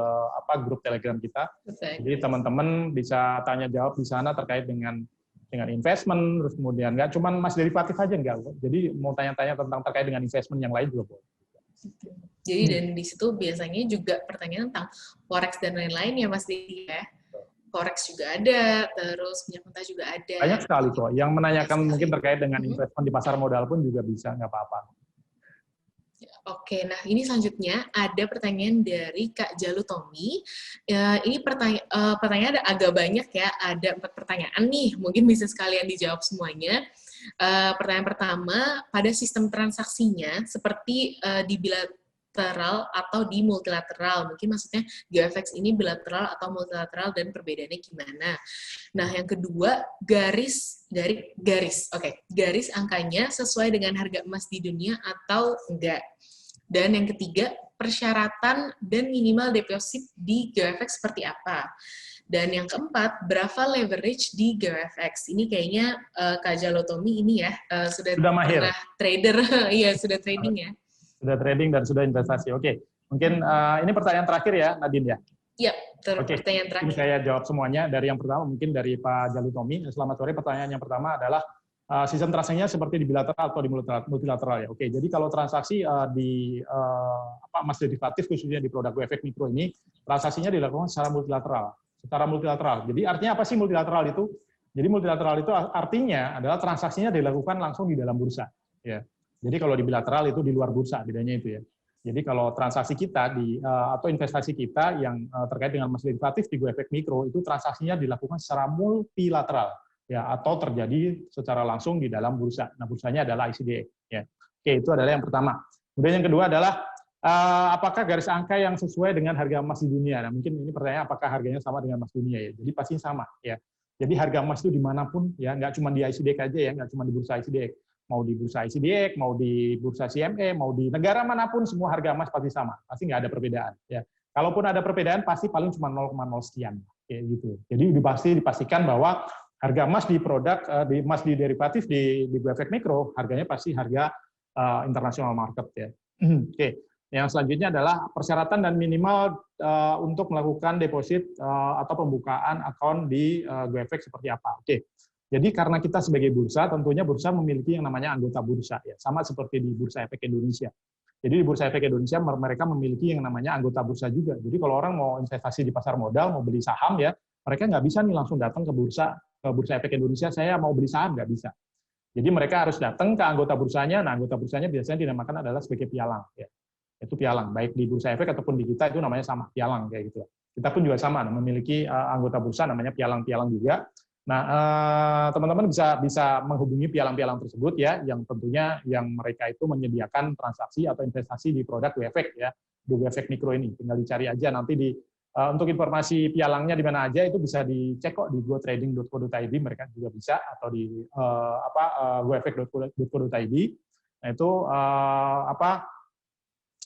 grup Telegram kita. Jadi teman-teman bisa tanya jawab di sana terkait dengan investment, terus kemudian nggak cuma emas derivatif aja enggak, jadi mau tanya-tanya tentang terkait dengan investment yang lain juga boleh. Jadi dan di situ biasanya juga pertanyaan tentang forex dan lain-lain ya Mas Didi ya. Forex juga ada, terus minyak mentah juga ada. Banyak sekali kok. Yang menanyakan mungkin terkait dengan investment di pasar modal pun juga bisa, nggak apa-apa. Oke, nah ini selanjutnya ada pertanyaan dari Kak Jalu Tommy. Ini pertanyaan agak banyak ya, ada 4 pertanyaan nih, mungkin bisa sekalian dijawab semuanya. Pertanyaan pertama, pada sistem transaksinya seperti di bilateral atau di multilateral, mungkin maksudnya GeoFX ini bilateral atau multilateral dan perbedaannya gimana. Nah, yang kedua, garis angkanya sesuai dengan harga emas di dunia atau enggak. Dan yang ketiga, persyaratan dan minimal deposit di GeoFX seperti apa. Dan yang keempat, berapa leverage di GeoFX. Ini kayaknya Kak Jalotomi ini ya, sudah mahir. Pernah trader, iya sudah trading ya. Sudah trading dan sudah investasi. Oke, mungkin ini pertanyaan terakhir ya Nadine ya? Iya, pertanyaan terakhir. Ini saya jawab semuanya. Dari yang pertama mungkin dari Pak Jalotomi. Selamat sore, pertanyaan yang pertama adalah sistem transaksinya seperti di bilateral atau di multilateral ya. Oke, jadi kalau transaksi di emas derivatif khususnya di produk GoEffect Mikro ini transaksinya dilakukan secara multilateral. Jadi artinya apa sih multilateral itu? Jadi multilateral itu artinya adalah transaksinya dilakukan langsung di dalam bursa ya. Jadi kalau di bilateral itu di luar bursa, bedanya itu ya. Jadi kalau transaksi kita atau investasi kita yang terkait dengan emas derivatif di GoEffect Mikro itu transaksinya dilakukan secara multilateral. Ya, atau terjadi secara langsung di dalam bursa. Nah, bursanya adalah ICDX. Ya. Oke, itu adalah yang pertama. Kemudian yang kedua adalah apakah garis angka yang sesuai dengan harga emas di dunia? Nah, mungkin ini pertanyaan apakah harganya sama dengan emas dunia ya? Jadi pasti sama ya. Jadi harga emas itu dimanapun ya, nggak cuma di ICDX aja ya, nggak cuma di bursa ICDX. Mau di bursa ICDX, mau di bursa CME, mau di negara manapun semua harga emas pasti sama. Pasti nggak ada perbedaan ya. Kalaupun ada perbedaan pasti paling cuma 0,0 sekian. kayak gitu. Jadi dipastikan bahwa harga emas di produk emas di derivatif di GoEffect Mikro harganya pasti harga internasional market ya. Oke. Yang selanjutnya adalah persyaratan dan minimal untuk melakukan deposit atau pembukaan akun di GoEffect seperti apa. Oke. Jadi karena kita sebagai bursa, tentunya bursa memiliki yang namanya anggota bursa ya, sama seperti di Bursa Efek Indonesia. Jadi di Bursa Efek Indonesia mereka memiliki yang namanya anggota bursa juga. Jadi kalau orang mau investasi di pasar modal, mau beli saham ya, mereka nggak bisa nih langsung datang ke Bursa Efek Indonesia, saya mau beli saham, nggak bisa. Jadi mereka harus datang ke anggota bursanya. Nah, anggota bursanya biasanya dinamakan adalah sebagai pialang. Ya. Itu pialang, baik di Bursa Efek ataupun di kita itu namanya sama, pialang kayak gitu. Kita pun juga sama, memiliki anggota bursa namanya pialang-pialang juga. Nah, teman-teman bisa menghubungi pialang-pialang tersebut ya, yang tentunya yang mereka itu menyediakan transaksi atau investasi di produk GoEffect ya, di GoEffect Mikro ini. Tinggal dicari aja nanti di untuk informasi pialangnya di mana aja itu bisa dicek kok di gotrading.co.id, mereka juga bisa, atau di goeffect.co.id. Nah itu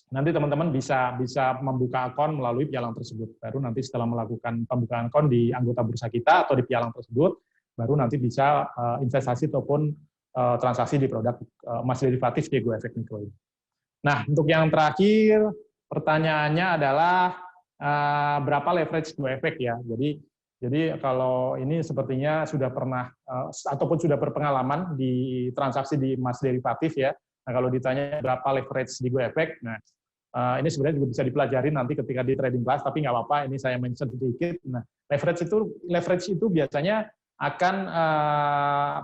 nanti teman-teman bisa membuka akun melalui pialang tersebut. Baru nanti setelah melakukan pembukaan akun di anggota bursa kita atau di pialang tersebut, baru nanti bisa investasi ataupun transaksi di produk emas derivatif di GoEffect Mikro ini. Nah, untuk yang terakhir, pertanyaannya adalah berapa leverage GoEffect ya. Jadi kalau ini sepertinya sudah pernah ataupun sudah berpengalaman di transaksi di emas derivatif ya. Nah, kalau ditanya berapa leverage di GoEffect, nah ini sebenarnya juga bisa dipelajari nanti ketika di trading class, tapi nggak apa-apa, ini saya mention sedikit. Nah, leverage itu biasanya akan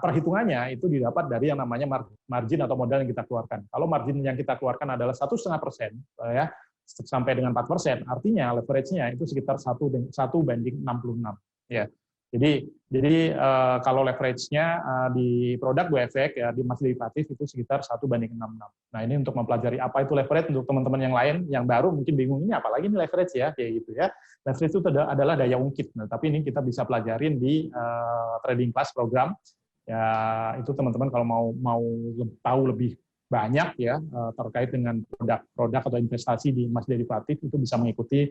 perhitungannya itu didapat dari yang namanya margin atau modal yang kita keluarkan. Kalau margin yang kita keluarkan adalah 1,5% ya, sampai dengan 4%, artinya leverage-nya itu sekitar 1 banding 66 ya. Jadi kalau leverage-nya di produk GoEffect ya di emas derivatif itu sekitar 1:66. Nah, ini untuk mempelajari apa itu leverage untuk teman-teman yang lain yang baru mungkin bingung ini apalagi ini leverage ya kayak gitu ya. Leverage itu adalah daya ungkit. Nah, tapi ini kita bisa pelajarin di trading class program. Ya, itu teman-teman kalau mau tahu lebih banyak ya terkait dengan produk atau investasi di emas derivatif itu bisa mengikuti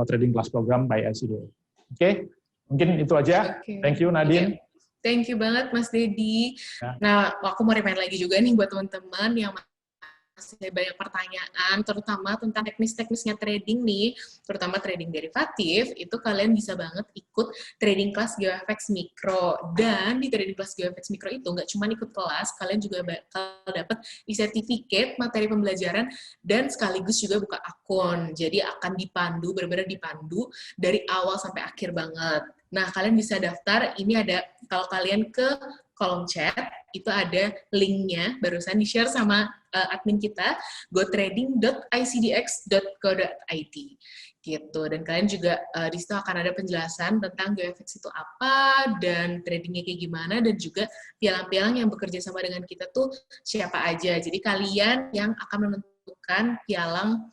trading class program by ICDX. Oke. Mungkin itu aja. Okay. Thank you, Nadine. Thank you banget, Mas Dedi. Ya. Nah, aku mau remind lagi juga nih buat teman-teman yang masih banyak pertanyaan, terutama tentang teknis-teknisnya trading nih, terutama trading derivatif, itu kalian bisa banget ikut trading class GoEffect Mikro. Dan di trading class GoEffect Mikro itu nggak cuma ikut kelas, kalian juga bakal dapat e-certificate, materi pembelajaran, dan sekaligus juga buka akun. Jadi akan dipandu, benar-benar dipandu dari awal sampai akhir banget. Nah, kalian bisa daftar, ini ada, kalau kalian ke kolom chat, itu ada linknya, barusan di-share sama admin kita, gotrading.icdx.co.id. Gitu. Dan kalian juga di situ akan ada penjelasan tentang GoEffect itu apa, dan tradingnya kayak gimana, dan juga pialang-pialang yang bekerja sama dengan kita tuh siapa aja. Jadi kalian yang akan menentukan pialang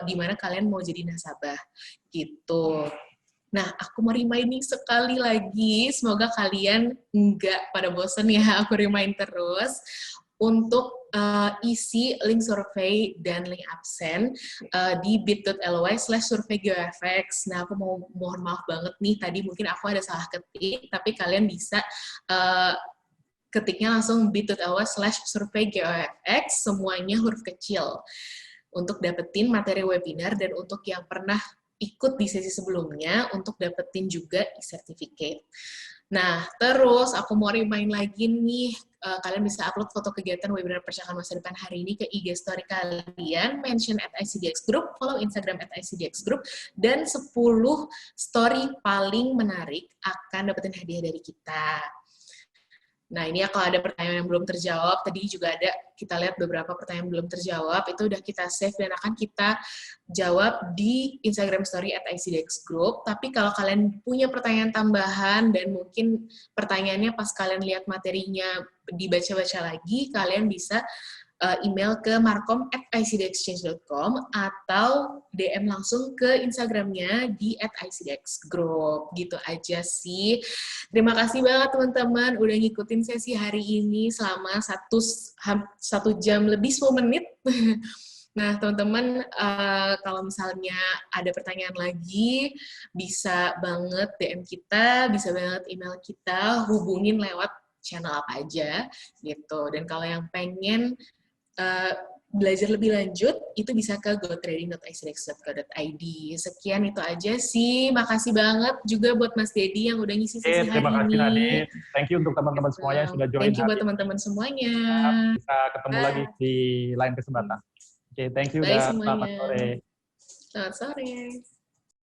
di mana kalian mau jadi nasabah. Gitu. Nah, aku mau reminding sekali lagi, semoga kalian nggak pada bosen ya, aku remind terus, untuk isi link survei dan link absen di bit.ly/surveygoeffect. Nah, aku mohon maaf banget nih, tadi mungkin aku ada salah ketik, tapi kalian bisa ketiknya langsung bit.ly/surveygoeffect, semuanya huruf kecil, untuk dapetin materi webinar, dan untuk yang pernah ikut di sesi sebelumnya untuk dapetin juga e-certificate. Nah, terus aku mau remind lagi nih, kalian bisa upload foto kegiatan webinar percakapan masa depan hari ini ke IG story kalian, mention @ICDX Group, follow Instagram @ICDX Group, dan 10 story paling menarik akan dapetin hadiah dari kita. Nah, ini ya kalau ada pertanyaan yang belum terjawab, tadi juga ada, kita lihat beberapa pertanyaan belum terjawab, itu udah kita save dan akan kita jawab di Instagram Story @ICDX Group. Tapi kalau kalian punya pertanyaan tambahan dan mungkin pertanyaannya pas kalian lihat materinya dibaca-baca lagi, kalian bisa email ke markom@icdexchange.com atau DM langsung ke Instagramnya di @icdxgroup. Gitu aja sih. Terima kasih banget teman-teman udah ngikutin sesi hari ini selama 1 jam lebih 10 menit. Nah, teman-teman, kalau misalnya ada pertanyaan lagi, bisa banget DM kita, bisa banget email kita, hubungin lewat channel apa aja, gitu. Dan kalau yang pengen belajar lebih lanjut, itu bisa ke gotrading.icdex.co.id. Sekian itu aja sih. Makasih banget juga buat Mas Dedi yang udah ngisi sesi hari Terima kasih ini. Nadine. Thank you untuk teman-teman semuanya yang sudah join Thank you buat hari ini. teman-teman semuanya. Bisa ketemu lagi di lain kesempatan. Oke, thank you Bye dan selamat semuanya. sore. Selamat sore.